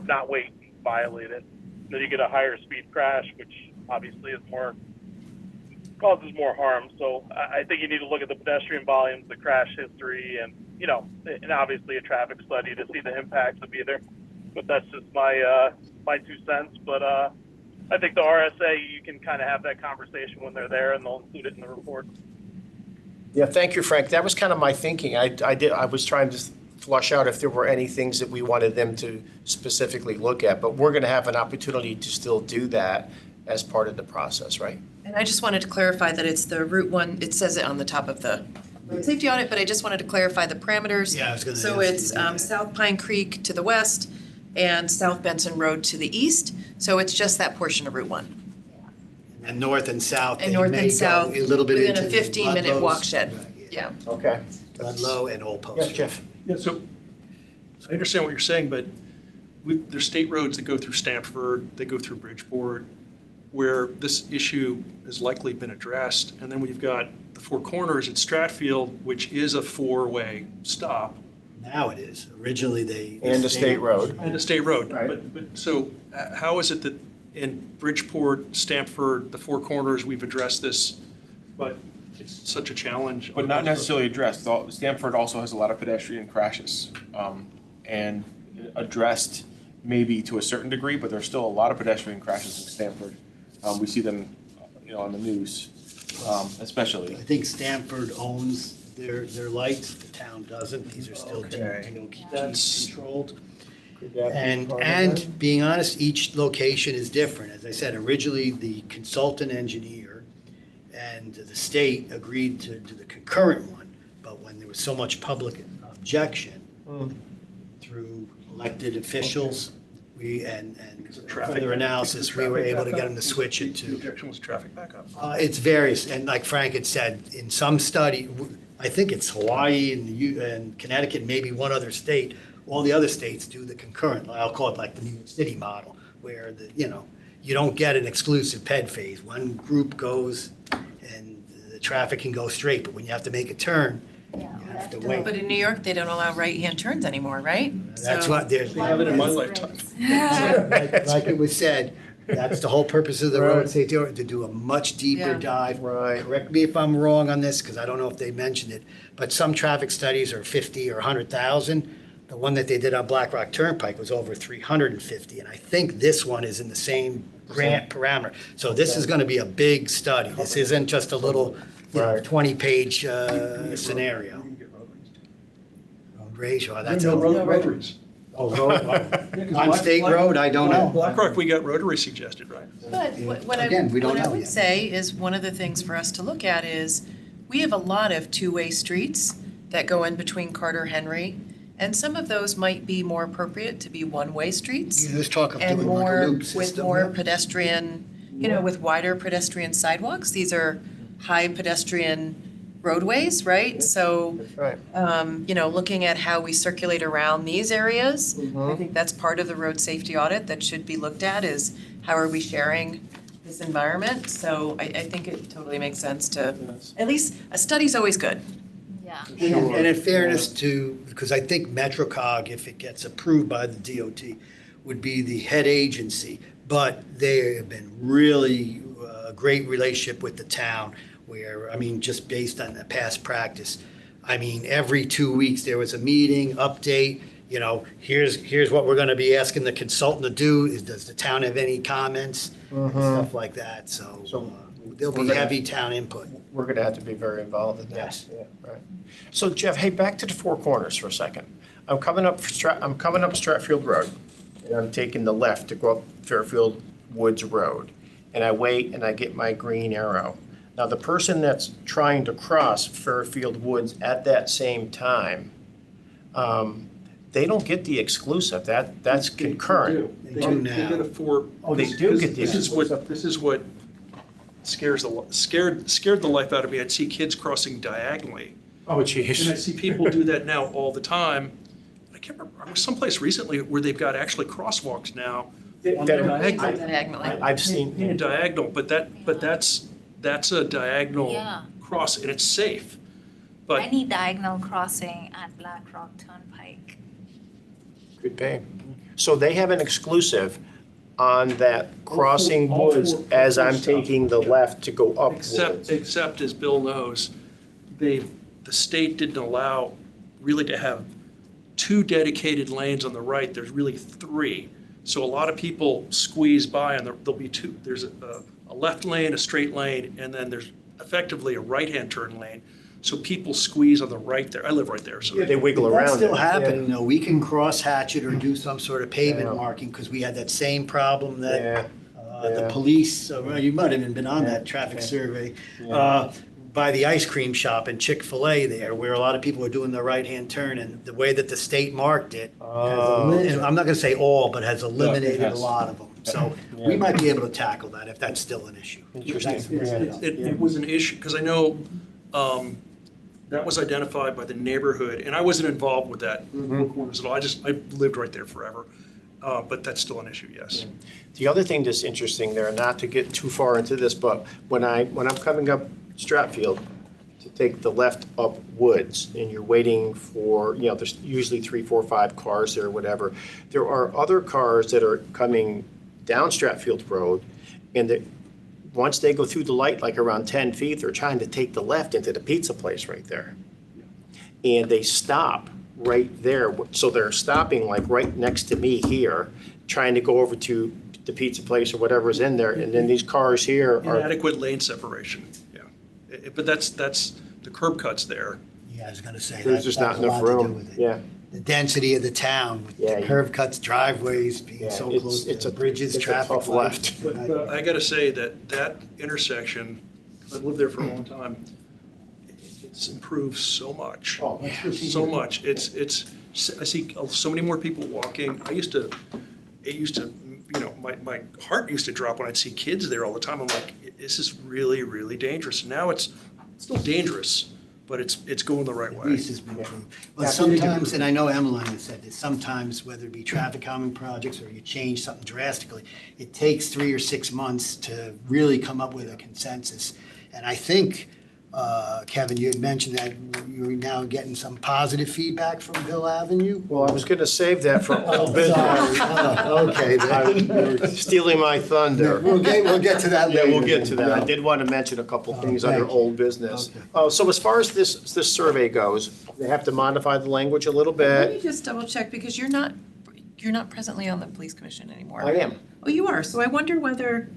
not wait and violate it. Then you get a higher speed crash, which obviously is causes more harm. So I think you need to look at the pedestrian volumes, the crash history, and and obviously a traffic study to see the impacts of either. But that's just my 2 cents. But I think the RSA, you can kind of have that conversation when they're there, and they'll include it in the report. Yeah, thank you, Frank. That was kind of my thinking. I was trying to flush out if there were any things that we wanted them to specifically look at, but we're going to have an opportunity to still do that as part of the process, right? And I just wanted to clarify that it's the Route 1, it says it on the top of the road safety audit, but I just wanted to clarify the parameters. Yeah, I was gonna So ask you it's to do that. South Pine Creek to the west and South Benson Road to the east. So it's just that portion of Route 1. And north and south, And they north may and go south, a little bit within into a the 15-minute Ludlows. walk shed. Right, Yeah. Okay. Ludlow and Old Post. Yes, Jeff. Yeah, so I understand what you're saying, but there's state roads that go through Stamford, they go through Bridgeport, where this issue has likely been addressed. And then we've got the Four Corners at Stratfield, which is a four-way stop. Now it is. Originally, they. And a state road. And a state road. Right. But so how is it that in Bridgeport, Stamford, the Four Corners, we've addressed this, but it's such a challenge? But not necessarily addressed. Stamford also has a lot of pedestrian crashes, and addressed maybe to a certain degree, but there's still a lot of pedestrian crashes in Stamford. We see them, on the news, especially. I think Stamford owns their lights. The town doesn't. These are still Okay. That's- controlled. Could that be And, part of it? and being honest, each location is different. As I said, originally, the consultant engineer and the state agreed to do the concurrent one, but when there was so much public objection through elected officials, and further analysis, we were able to get them to switch it The to. objection was traffic backup. It's various, and like Frank had said, in some study, I think it's Hawaii and Connecticut, maybe one other state, all the other states do the concurrent, I'll call it like the New York City model, where you don't get an exclusive ped phase. One group goes and the traffic can go straight, but when you have to make a turn, you have to wait. But in New York, they don't allow right-hand turns anymore, right? That's So- what, there's, I have it in my lifetime. like it was said, That's the whole purpose of the Right. road safety audit, to do a much deeper Yeah. dive. Right. Correct me if I'm wrong on this, because I don't know if they mentioned it, but some traffic studies are 50 or 100,000. The one that they did on Black Rock Turnpike was over 350, and I think this one is in the same grant parameter. So this is going to be a big study. This isn't just a little, Right. 20-page scenario. Road rage, oh, that's. No rotaries. Oh, road, on State Road, I don't know. Black Rock, we got rotary suggested, right? But what Again, we don't what I know would yet. say is, one of the things for us to look at is, we have a lot of two-way streets that go in between Carter Henry, and some of those might be more appropriate to be one-way streets. You just talk of And doing like a more, loop with system. more yeah. pedestrian, with wider pedestrian sidewalks. These are high pedestrian roadways, right? So, That's right. looking at how we circulate around these areas, I Mhm. think that's part of the road safety audit that should be looked at, is how are we sharing this environment? So I think it totally makes sense to, at least, a study's always good. Yeah. And in fairness to, because I think MetroCog, if it gets approved by the DOT, would be the head agency, but they have been really a great relationship with the town where, I mean, just based on the past practice, I mean, every 2 weeks there was a meeting, update, here's what we're going to be asking the consultant to do. Does the town have any comments? And stuff like that. So there'll we're be gonna- heavy town input. We're gonna have to be very involved in that. Yes. Yeah, right. So Jeff, hey, back to the Four Corners for a second. I'm coming up Stratfield Road, and I'm taking the left to go up Fairfield Woods Road. And I wait and I get my green arrow. Now, the person that's trying to cross Fairfield Woods at that same time, they don't get the exclusive. That's concurrent. They do They now. get a four. Oh, they do get the This is what scared the life out of me. I'd see kids crossing diagonally. Oh, And I jeez. see people do that now all the time. I can't remember, I was someplace recently where they've got actually crosswalks now on the diagonal. Diagonally. I've seen. In a diagonal, but that's a diagonal Yeah. cross and it's safe. I But need diagonal crossing at Black Rock Turnpike. Could be. So they have an exclusive on that crossing all four- woods all as four I'm stop. taking the left to go up except, woods. as Bill knows, the state didn't allow really to have two dedicated lanes on the right. There's really three. So a lot of people squeeze by and there'll be two. There's a left lane, a straight lane, and then there's effectively a right-hand turn lane. So people squeeze on the right there. I live right there, so. They wiggle That's around. still it. happening, though. We can cross hatch it or do some sort of pavement Yeah. marking, because we had that same problem that Yeah, the yeah. police, you might have even been on Yeah, that traffic yeah. survey, Yeah. by the ice cream shop and Chick-fil-A there, where a lot of people are doing the right-hand turn, and the way that the state marked it, and I'm not gonna say all, but has eliminated a has. lot of them. So Yeah. we might be able to tackle that if that's still an issue. Interesting. Yeah. It was an issue, because I know that was identified by the neighborhood, and I wasn't involved with that at all. I lived right there forever. But that's still an issue, yes. The other thing that's interesting there, not to get too far into this, but when I'm coming up Stratfield to take the left up Woods, and you're waiting for, there's usually 3, 4, 5 cars there or whatever. There are other cars that are coming down Stratfield Road, and once they go through the light, like around 10 feet, they're trying to take the left into the pizza place right there. And they stop right there. So they're stopping like right next to me here, trying to go over to the pizza place or whatever's in there. And then these cars here are, Inadequate lane separation, yeah. But that's the curb cuts there. Yeah, I was gonna say. there's that- just that not has a enough lot to do room. with it. Yeah. The density of the town, with Yeah, the you- curb cuts, driveways, being Yeah, so it's- close it's to a- bridges, it's a traffic tough lights. left. But I gotta say that intersection, I've lived there for a long time, it's improved so much. Oh, that's good to So hear. much. I see so many more people walking. My heart used to drop when I'd see kids there all the time. I'm like, this is really, really dangerous. Now it's still dangerous, but it's going the right At way. least it's been improved. But Yeah. sometimes, and I know Emmeline has said this, sometimes whether it be traffic calming projects or you change something drastically, it takes 3 or 6 months to really come up with a consensus. And I think Kevin, you had mentioned that you're now getting some positive feedback from Hill Avenue? Well, I was gonna save that for old business. Sorry. Okay, then. You're stealing my thunder. We'll get to that Yeah, later. we'll get to that. I Yeah. did want to mention a couple Oh, things under thank you. old business. Okay. So as far as this survey goes, they have to modify the language a little Let me bit. just double check, because you're not presently on the police commission anymore. I am. Oh, you are, so I wonder whether,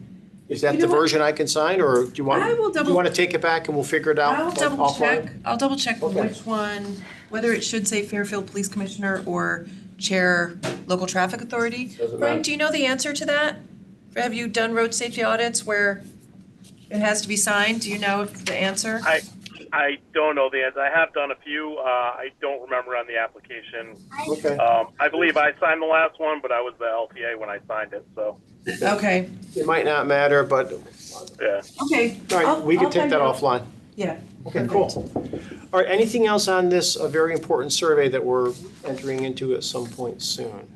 Is that You the know what? version I can sign, or do you want, I will do you double- want to take it back and we'll figure it out? I'll double offline? check, I'll double check Okay. which one, whether it should say Fairfield Police Commissioner or Chair Local Traffic Authority. Doesn't matter. Frank, do you know the answer to that? Have you done road safety audits where it has to be signed? Do you know the answer? I don't know the answer. I have done a few. I don't remember on the application. Okay. I believe I signed the last one, but I was the LTA when I signed it, so, Okay, It might not matter, but, yeah. okay. all right, I'll- we can I'll take find that out. offline. Yeah. Okay, cool. All right, anything else on this, a very important survey that we're entering into at some point soon?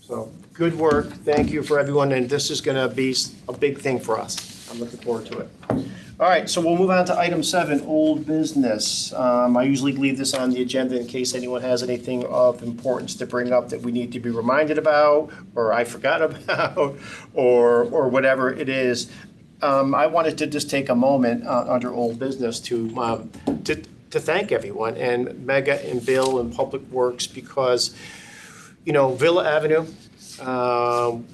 So, good work, thank you for everyone, and this is gonna be a big thing for us. I'm looking forward to it. All right, so we'll move on to item 7, old business. I usually leave this on the agenda in case anyone has anything of importance to bring up that we need to be reminded about, or I forgot about, or whatever it is. I wanted to just take a moment under old business to thank everyone, and Mega and Bill and Public Works, because, Villa Avenue,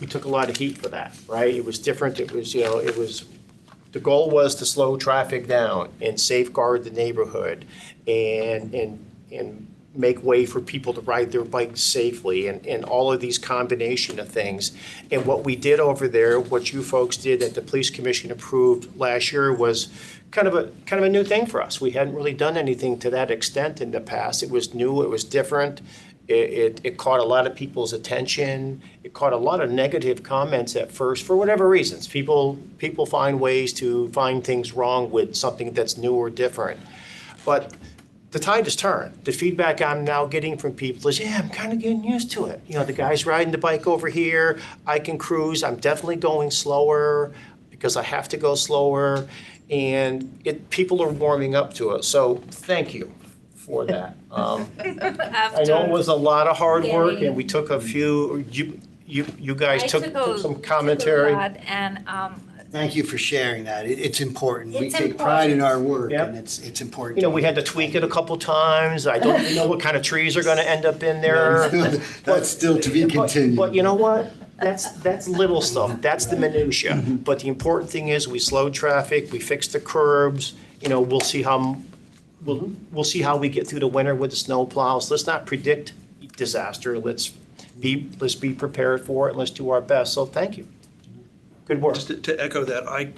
we took a lot of heat for that, right? It was different, the goal was to slow traffic down and safeguard the neighborhood and make way for people to ride their bikes safely and all of these combination of things. And what we did over there, what you folks did that the police commission approved last year, was kind of a new thing for us. We hadn't really done anything to that extent in the past. It was new, it was different. It caught a lot of people's attention. It caught a lot of negative comments at first for whatever reasons. People find ways to find things wrong with something that's new or different. But the tide has turned. The feedback I'm now getting from people is, yeah, I'm kind of getting used to it. The guy's riding the bike over here. I can cruise. I'm definitely going slower because I have to go slower. And people are warming up to it. So thank you for that. I know it was a lot of hard work, and we took a few, you guys took some commentary. And Thank you for sharing that. It's important. We It's take pride in our work, Yep. and it's important. We had to tweak it a couple times. I don't even know what kind of trees are gonna end up in there. That's still to be continued. But you know what? That's little stuff. That's the minutia. But the important thing is we slowed traffic, we fixed the curbs, we'll see how we get through the winter with the snow plows. Let's not predict disaster. Let's be prepared for it, and let's do our best. So thank you. Good work. Just to echo that, I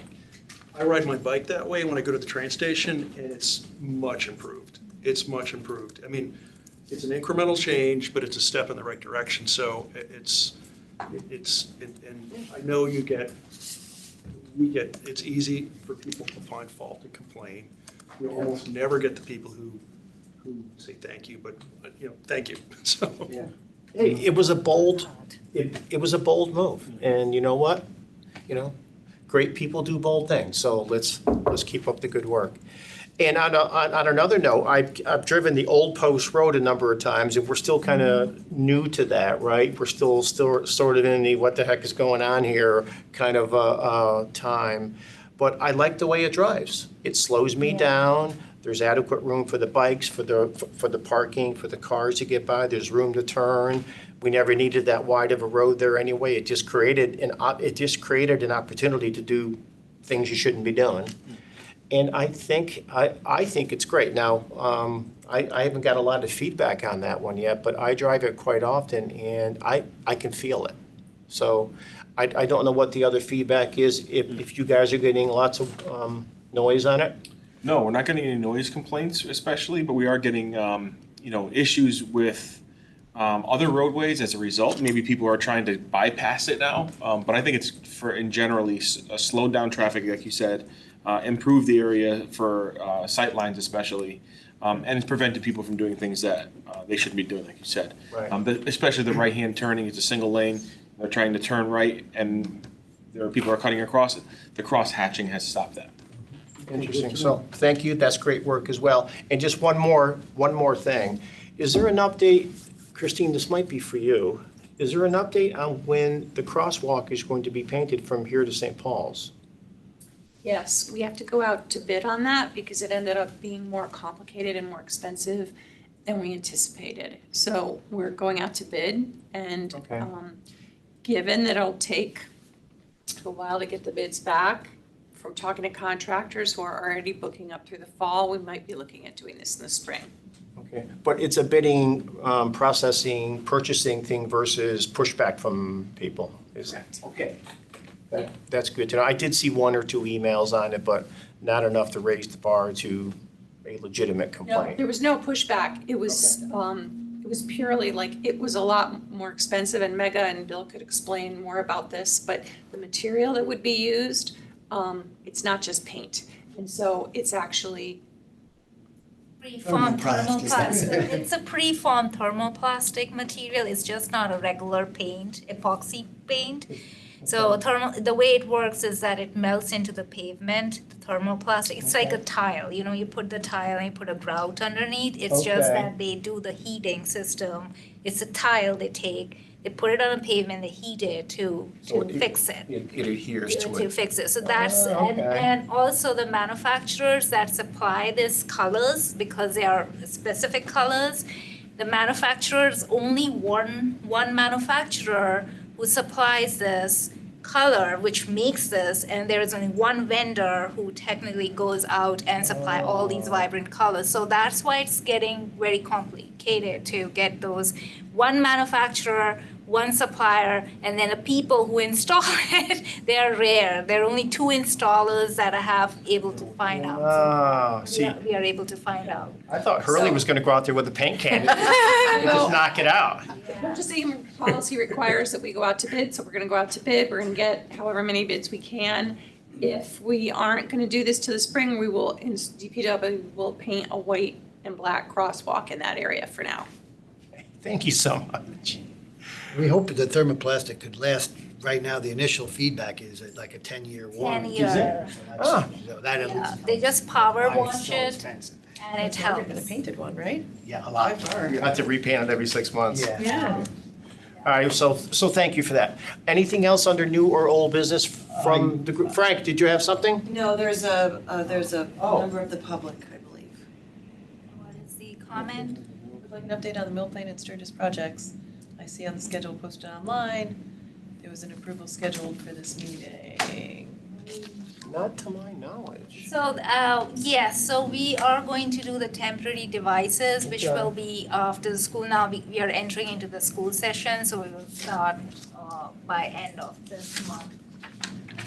ride my bike that way when I go to the train station, and it's much improved. It's much improved. I mean, it's an incremental change, but it's a step in the right direction. So it's and I know it's easy for people to find fault and complain. We almost never get the people who say thank you, but thank you. So Hey, it was a bold move, and you know what? Great people do bold things, so let's keep up the good work. And on another note, I've driven the Old Post Road a number of times, and we're still kind of new to that, right? We're still sort of in the what the heck is going on here kind of time. But I like the way it drives. It slows me down. There's adequate room for the bikes, for the parking, for the cars to get by. There's room to turn. We never needed that wide of a road there anyway. It just created an opportunity to do things you shouldn't be doing. And I think it's great. Now, I haven't got a lot of feedback on that one yet, but I drive it quite often, and I can feel it. So I don't know what the other feedback is, if you guys are getting lots of noise on it. No, we're not getting any noise complaints especially, but we are getting, issues with other roadways as a result. Maybe people are trying to bypass it now, but I think it's generally slow down traffic, like you said, improve the area for sight lines especially, and it's prevented people from doing things that they shouldn't be doing, like you said. Right. Especially the right-hand turning, it's a single lane. They're trying to turn right, and there are people are cutting across it. The cross hatching has stopped that. Interesting. So thank you. That's great work as well. And just one more thing. Is there an update, Christine, this might be for you. Is there an update on when the crosswalk is going to be painted from here to St. Paul's? Yes, we have to go out to bid on that because it ended up being more complicated and more expensive than we anticipated. So we're going out to bid and Okay. Given that it'll take a while to get the bids back, from talking to contractors who are already booking up through the fall, we might be looking at doing this in the spring. Okay. But it's a bidding, processing, purchasing thing versus pushback from people. Is that okay? That's good to know. I did see one or two emails on it, but not enough to raise the bar to a legitimate No, complaint. there was no pushback. It was purely like, it was a lot more expensive, and Mega and Bill could explain more about this, but the material that would be used, it's not just paint. And so it's actually, Preformed Thermoplastic. thermoplastic. It's a preformed thermoplastic material. It's just not a regular paint, epoxy paint. So the way it works is that it melts into the pavement, the thermoplastic. It's like a tile, you put the tile and you put a grout underneath. It's just Okay. that they do the heating system. It's a tile they take, they put it on a pavement, they heat it to fix it. It adheres to To it. fix it. So that's, Okay. and also the manufacturers that supply these colors, because they are specific colors, the manufacturers, only one manufacturer who supplies this color, which makes this, and there is only one vendor who technically goes out and supply all these vibrant colors. So that's why it's getting very complicated to get those one manufacturer, one supplier, and then the people who install it, they're rare. There are only 2 installers that I have able to find out. Ah, So see, we are able to find out. I thought Hurley was gonna go out there with a paint can and just knock it out. purchasing policy requires that we go out to bid, so we're gonna go out to bid. We're gonna get however many bids we can. If we aren't gonna do this till the spring, we will, in DPW, will paint a white and black crosswalk in that area for now. Thank you so much. We hope that the thermoplastic could last. Right now, the initial feedback is like a 10-year warranty. 10-year. Ah. So that at Yeah, least- they just power Why it's wash so it expensive. and it helps. painted one, right? Yeah, a lot. You have to repaint it every 6 months. Yeah. Yeah. All right, so thank you for that. Anything else under new or old business from the group? Frank, did you have something? No, there's a Oh. member of the public, I believe. What is the comment? Would like an update on the Mill Plain and Sturgis projects. I see on the schedule posted online, there was an approval scheduled for this meeting. Not to my knowledge. So, yes, so we are going to do the temporary devices, which Okay. will be after the school. Now, we are entering into the school session, so we will start by end of this month.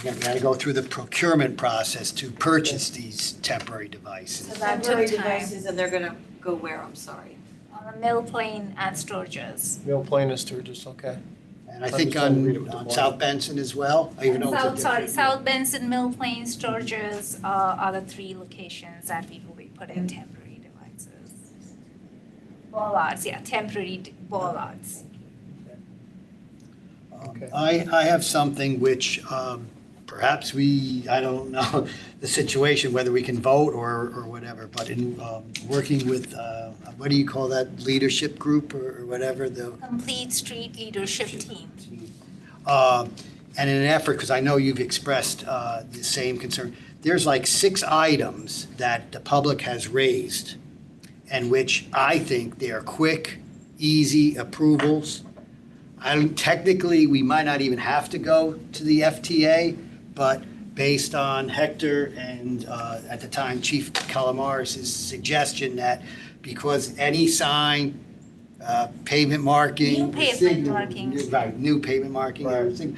We gotta go through the procurement process to purchase these temporary devices. So that Temporary took time devices, and they're gonna go where, I'm sorry? on the Mill Plain and Sturgis. Mill Plain is Sturgis, okay. And I think on South Benson as well, even though it's a different. South Benson, Mill Plain, Sturgis are the 3 locations that we will be putting temporary devices. Bollards, yeah, temporary bollards. Okay. I have something which perhaps I don't know the situation, whether we can vote or whatever, but in working with, what do you call that, leadership group or whatever, the. Complete street leadership team. And in an effort, because I know you've expressed the same concern, there's like 6 items that the public has raised, and which I think they are quick, easy approvals. Technically, we might not even have to go to the FTA, but based on Hector and at the time Chief Calamaris' suggestion that because any sign, pavement marking. New pavement signal- markings. Right, new pavement marking, everything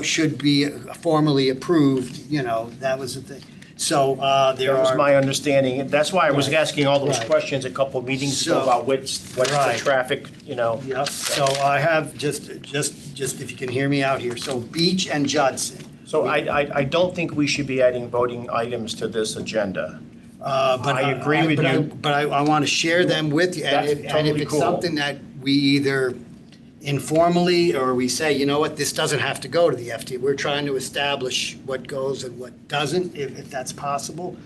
should be formally approved, that was the thing. So there That was are. my understanding. That's why I was Right. asking all those Right. questions a couple of meetings ago So- about what's the Right. traffic, Yep, so I have just if you can hear me out here, so Beach and Judson. So I don't think we should be adding voting items to this agenda. But I agree with you. But I want to share them with you, and That's if totally it's cool. something that we either informally, or we say, you know what, this doesn't have to go to the FTA. We're trying to establish what goes and what doesn't, if that's possible.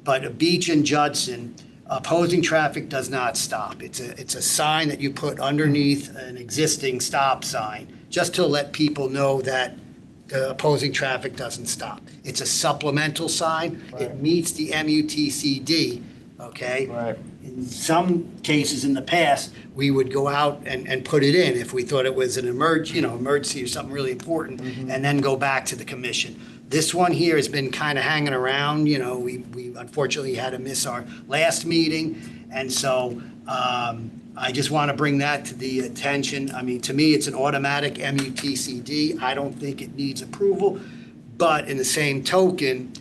But Beach and Judson, opposing traffic does not stop. It's a sign that you put underneath an existing stop sign, just to let people know that the opposing traffic doesn't stop. It's a supplemental sign. It meets the MUTCD, okay? Right. In some cases in the past, we would go out and put it in if we thought it was an emergency or something really important, and then go back to the commission. This one here has been kind of hanging around, we unfortunately had to miss our last meeting, and so I just want to bring that to the attention. I mean, to me, it's an automatic MUTCD. I don't think it needs approval, but in the same token,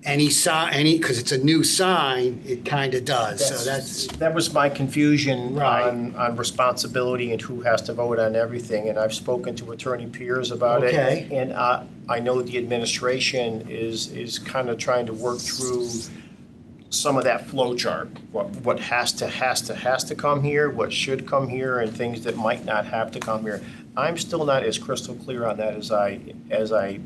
because it's a new sign, it kind of does. So That was my confusion Right. on responsibility and who has to vote on everything, and I've spoken to Attorney Piers about it. Okay. And I know the administration is kind of trying to work through some of that flow chart, what has to come here, what should come here, and things that might not have to come here. I'm still not as crystal clear on that as I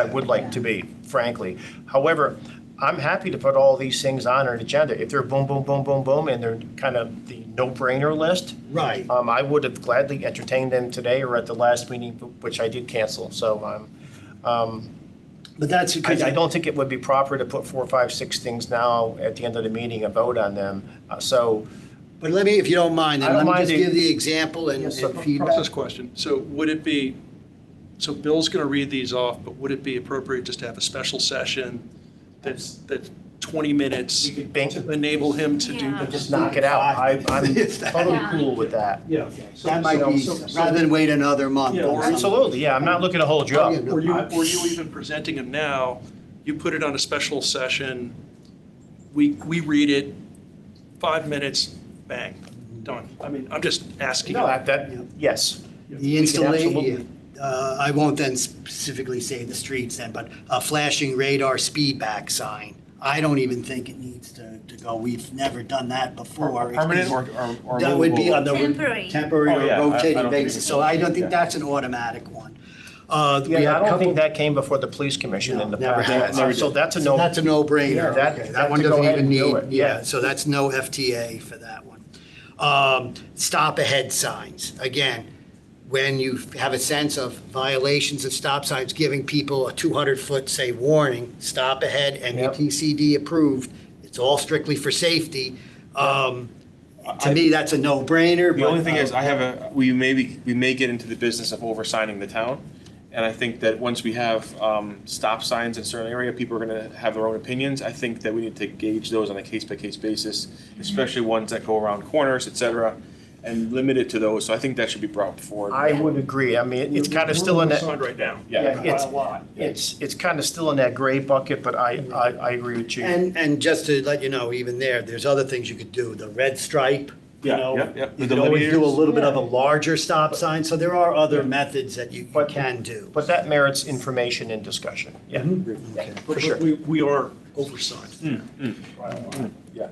would like to be, frankly. However, I'm happy to put all these things on an agenda. If they're boom, boom, boom, boom, boom, and they're kind of the no-brainer list. Right. I would have gladly entertained them today or at the last meeting, which I did cancel. So But that's because I don't think it would be proper to put 4, 5, 6 things now at the end of the meeting and vote on them. But let me, if you don't mind, I then don't let me mind just the- give the example and Yes, feedback. Process question. So would it be, so Bill's going to read these off, but would it be appropriate just to have a special session that's 20 minutes You could bank- to enable him to do Yeah. this? Just knock it out. I'm totally cool with that. Yeah. That might be, rather than wait another month. Yeah, on or- something. Absolutely, yeah, I'm not looking to hold you up. Yeah. Or you even presenting them now, you put it on a special session, we read it, 5 minutes, bang, done. I mean, I'm just asking. No, yes. The We can installation, absolutely- I won't then specifically say the streets then, but a flashing radar speed back sign. I don't even think it needs to go. We've never done that before. Permanent or That would be on the Temporary. temporary Oh, yeah, or I rotating don't think basis. it's- So I don't think yeah. that's an automatic one. We Yeah, have I a don't couple- think that came before the police commission in the Never past. has. So that's a So no. that's a no-brainer. Yeah, that- Okay, that That one to go doesn't ahead even and do need, it, yeah. so that's no FTA for that one. Stop ahead signs, again, when you have a sense of violations of stop signs, giving people a 200-foot, say, warning, stop ahead, MUTCD approved, it's all strictly for safety. To me, that's a no-brainer. The only thing is, we may get into the business of oversigning the town. And I think that once we have stop signs in a certain area, people are going to have their own opinions. I think that we need to gauge those on a case-by-case basis, especially ones that go around corners, et cetera, and limit it to those. So I think that should be brought forward. I would agree. I mean, it's kind of still in that. Right now. Yeah, it's kind of still in that gray bucket, but I agree with you. And just to let you know, even there's other things you could do, the red stripe, you Yeah, know. yeah. You The could always do a delineators. little bit of a larger stop sign, so there are other methods that you can do. But that merits information and discussion. Yeah, for sure. We are oversized. Yeah.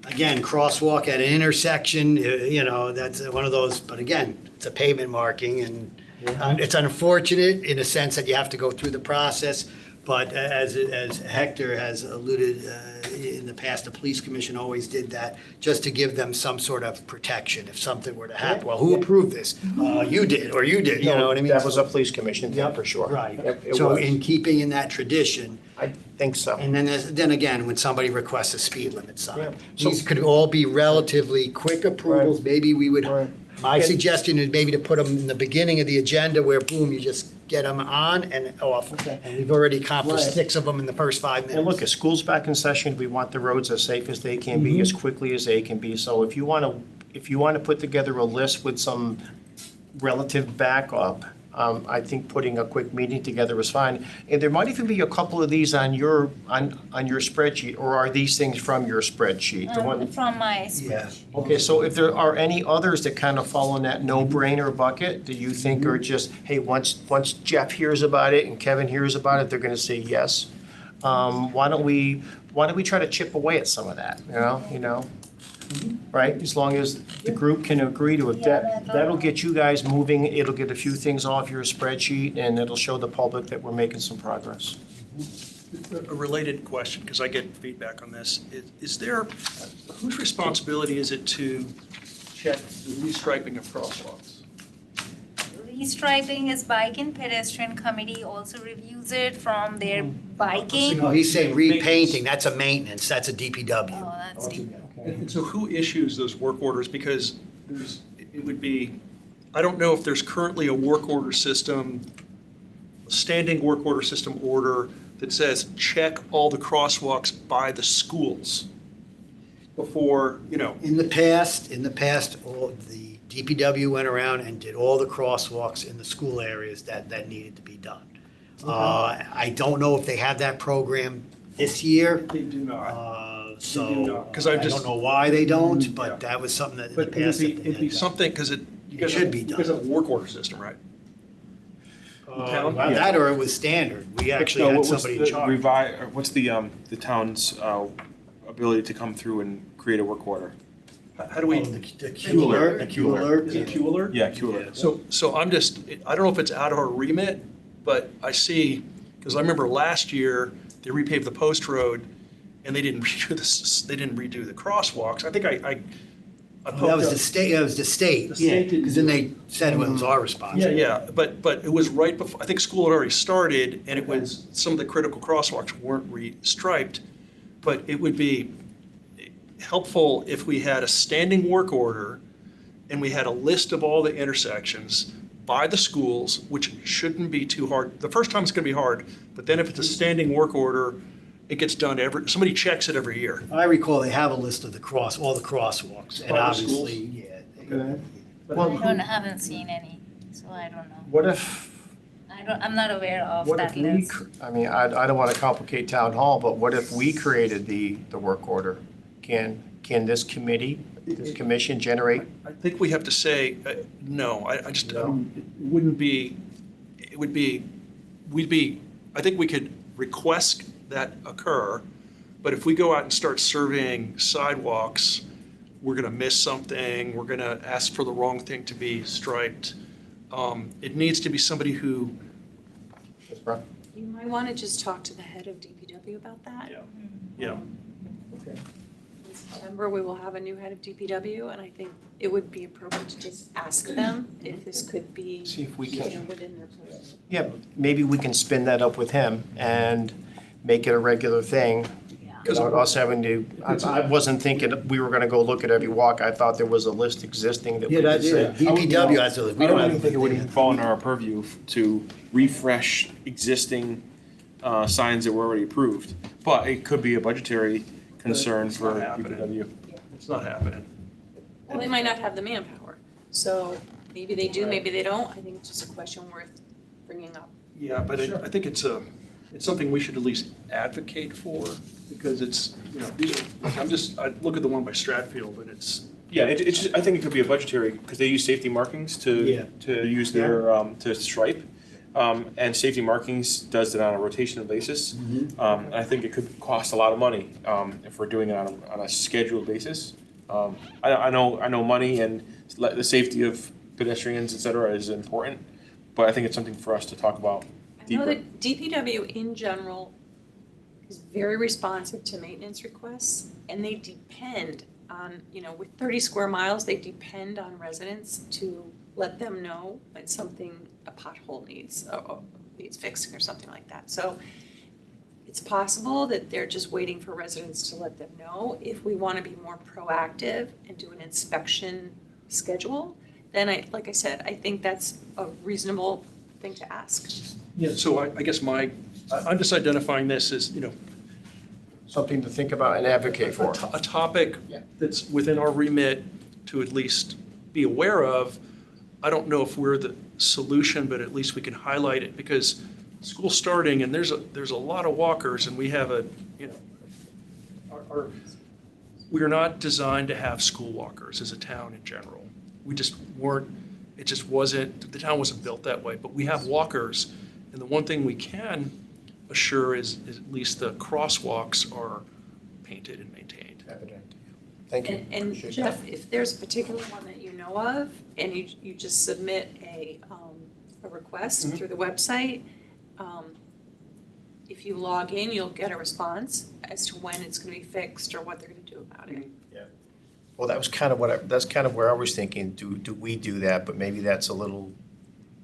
Again, crosswalk at an intersection, that's one of those, but again, it's a pavement marking, and it's unfortunate in a sense that you have to go through the process, but as Hector has alluded, in the past, the police commission always did that, just to give them some sort of protection if something were to happen. Well, who approved this? You did, or you did, you know what I mean? That was a police commission thing, for sure. Right. It So was. in keeping in that tradition, I think so. and then again, when somebody requests a speed limit sign, Yeah. So- these could all be relatively quick approvals. Maybe we would, Right. my suggestion is maybe to put them in the beginning of the agenda where boom, you just get them on and off. Okay. And we've already accomplished Right. 6 of them in the first 5 minutes. And look, as school's back in session, we want the roads as safe as they can be, as quickly as they can be. So if you want to put together a list with some relative backup, I think putting a quick meeting together is fine. And there might even be a couple of these on your spreadsheet, or are these things from your spreadsheet? The one. From my Yeah. Okay, so if there are any others that kind of fall in that no-brainer bucket, do you think are just, hey, once Jeff hears about it and Kevin hears about it, they're gonna say yes? Why don't we try to chip away at some of that, you know? right? As long as the group can agree to it. That'll get you guys moving, it'll get a few things off your spreadsheet, and it'll show the public that we're making some progress. A related question, because I get feedback on this, is there, whose responsibility is it to check the restriping of crosswalks? Restriping is bike and pedestrian committee also reviews it from their biking. No, he's saying repainting, that's a maintenance, that's a DPW. Oh, that's deep. And so who issues those work orders? Because it would be, I don't know if there's currently a work order system, a standing work order system order that says check all the crosswalks by the schools before, In the past, all the DPW went around and did all the crosswalks in the school areas that needed to be done. I don't know if they have that program this year. They do not. So, 'Cause I don't know why they don't, but that was something that in the But past. it'd be something, because It should be done. Because of a work order system, right? Town? That or it was standard. We actually had somebody in charge. What's the town's ability to come through and create a work order? How do we? The Q alert. The Q alert. Is it Q alert? Yeah, Q alert. So I'm just, I don't know if it's out of our remit, but I see, because I remember last year, they repaved the post road and they didn't redo the crosswalks. I think I That was the state, The state didn't because then do they said it was our responsibility. Yeah, but it was right before, I think school had already started, and it was, some of the critical crosswalks weren't restriped, but it would be helpful if we had a standing work order and we had a list of all the intersections by the schools, which shouldn't be too hard. The first time it's gonna be hard, but then if it's a standing work order, it gets done somebody checks it every year. I recall they have a list of all the crosswalks, and By the obviously, yeah. I haven't seen any, so I don't know. What if, I'm not aware of what if that we, list. I mean, I don't want to complicate town hall, but what if we created the work order? Can this committee, this commission generate? I think we have to say, no, I just, No. it wouldn't be, it would be, I think we could request that occur, but if we go out and start surveying sidewalks, we're gonna miss something, we're gonna ask for the wrong thing to be striped. It needs to be somebody who, You might want to just talk to the head of DPW about that. yeah, In September, we will have a new head of DPW, and I think it would be appropriate to just ask them if this could be, See if we you know, can, within their purview. yeah, maybe we can spin that up with him and make it a regular thing. Without us having to, I wasn't thinking we were gonna go look at every walk. I thought there was a list existing that we Yeah, could say. DPW has a list. We I don't don't have. even think it would even fall under our purview to refresh existing signs that were already approved. But it could be a budgetary concern It's for not happening. DPW. it's not happening. Well, they might not have the manpower, so maybe they do, maybe they don't. I think it's just a question worth bringing up. Yeah, but I think it's something we should at least advocate for, because it's, I look at the one by Stratfield, and it's, Yeah, it's just, I think it could be a budgetary, because they use safety markings Yeah. to use their, to stripe. And safety markings does it on a rotational basis. And I think it could cost a lot of money, if we're doing it on a scheduled basis. I know money and the safety of pedestrians, et cetera, is important, but I think it's something for us to talk about I know deeper. that DPW in general is very responsive to maintenance requests, and they depend on, with 30 square miles, they depend on residents to let them know when a pothole needs fixing or something like that. So it's possible that they're just waiting for residents to let them know. If we want to be more proactive and do an inspection schedule, then like I said, I think that's a reasonable thing to ask. yeah, so I guess I'm just identifying this as, Something to think about and advocate for. a topic that's within our remit to at least be aware of. I don't know if we're the solution, but at least we can highlight it, because school's starting and there's a lot of walkers, and we have we are not designed to have school walkers as a town in general. We just weren't, it just wasn't, the town wasn't built that way, but we have walkers. And the one thing we can assure is at least the crosswalks are painted and maintained. Thank you. And Appreciate Jeff, if there's a particular one that you know of, and you just submit a request Mm-hmm. through the website, if you log in, you'll get a response as to when it's gonna be fixed or what they're gonna do about it. Well, that was kind of that's kind of where I was thinking, do we do that? But maybe that's a little,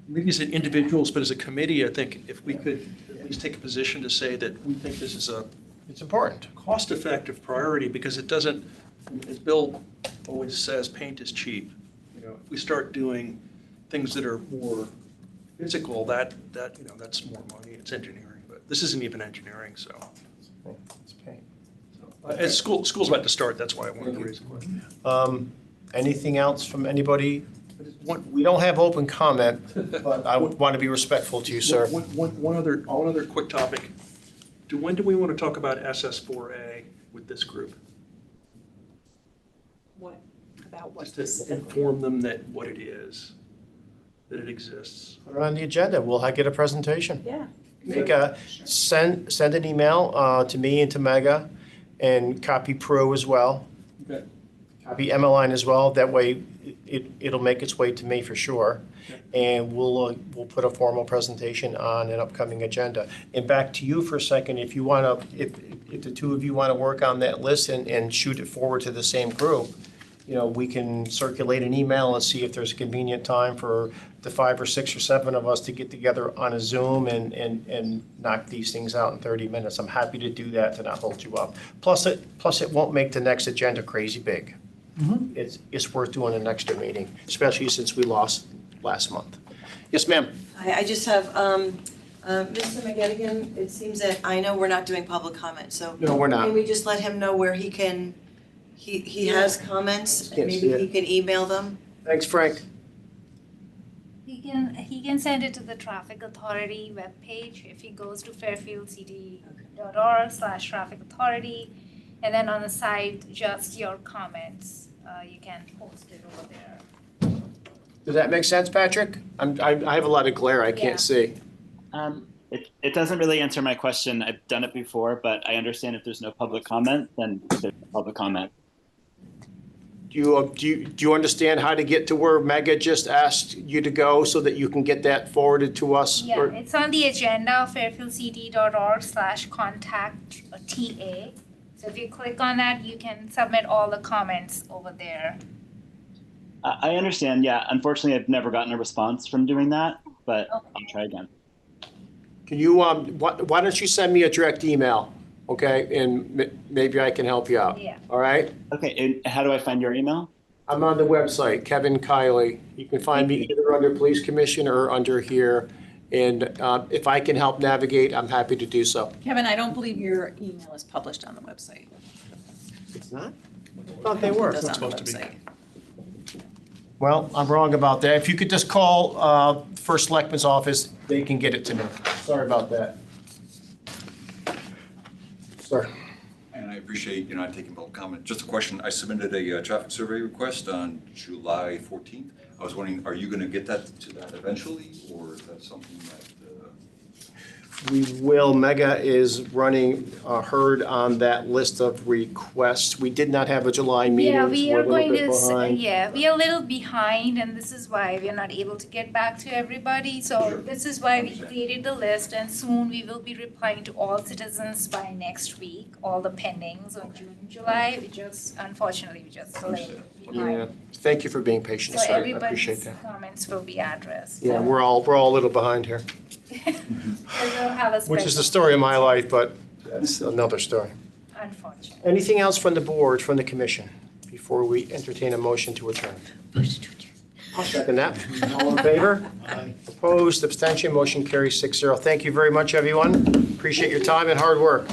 Maybe as individuals, but as a committee, I think if we could at least take a position to say that we think this is a it's important. cost-effective priority, because it doesn't, as Bill always says, paint is cheap. You know, if we start doing things that are more physical, that's more money, it's engineering, but this isn't even engineering, so. It's pain. As school's about to start, that's why I wanted to raise the question. Anything else from anybody? We don't have open comment, but I would want to be respectful to you, sir. One other quick topic. When do we want to talk about SS4A with this group? What, about what Just to specifically? inform them that what it is, that it exists. Put it on the agenda. We'll get a presentation. Yeah. Send an email to me and to Mega, and copy Pro as well. Okay. Copy Emmeline as well. That way, it'll make its way to me for sure. And we'll put a formal presentation on an upcoming agenda. And back to you for a second, if you want to, if the two of you want to work on that list and shoot it forward to the same group, we can circulate an email and see if there's a convenient time for the 5 or 6 or 7 of us to get together on a Zoom and knock these things out in 30 minutes. I'm happy to do that to not hold you up. Plus it won't make the next agenda crazy big. It's worth doing an extra meeting, especially since we lost last month. Yes, ma'am. I just have, Mr. McGettigan, it seems that, I know we're not doing public comment, so. No, we're not. Can we just let him know where he can, he has comments, and Can't see maybe it. he can email them? Thanks, Frank. He can send it to the traffic authority webpage. If he goes to fairfieldcd.org/traffic authority, and then on the side, just your comments, you can post it over there. Does that make sense, Patrick? I have a lot of glare. I Yeah. can't see. It doesn't really answer my question. I've done it before, but I understand if there's no public comment, then there's no public comment. Do you understand how to get to where Mega just asked you to go so that you can get that forwarded to us? Yeah, it's on the agenda, fairfieldcd.org/contact-TA. So if you click on that, you can submit all the comments over there. I understand, yeah. Unfortunately, I've never gotten a response from doing that, but I'll try again. Can you, why don't you send me a direct email, okay? And maybe I can help you out. Yeah. All right? Okay, and how do I find your email? I'm on the website, Kevin Kiley. You can find me either under Police Commission or under here. And if I can help navigate, I'm happy to do so. Kevin, I don't believe your email is published on the website. It's not? I thought they were. It is on the supposed to be. website. Well, I'm wrong about that. If you could just call First Selectman's office, they can get it to me. Sorry about that. Sir. And I appreciate you not taking public comment. Just a question, I submitted a traffic survey request on July 14th. I was wondering, are you going to get that to that eventually, or is that something that? We will. Mega is running herd on that list of requests. We did not have a July meeting. Yeah, so we we're are a little going bit to, behind. we are a little behind, and this is why we are not able to get back to everybody. So this is why we created the list, and soon we will be replying to all citizens by next week, all the pendings on June, July. Unfortunately, we just delayed Yeah. behind. Thank you for being patient, So sir. I appreciate everybody's that. comments will be addressed. Yeah, we're all a little behind here, So we'll have a which is the special story of my meeting. Life, but that's another story. Unfortunately. Anything else from the board, from the commission, before we entertain a motion to adjourn? I'll second that. All in favor? Opposed, abstention, motion carries 6-0. Thank you very much, everyone. Appreciate your time and hard work.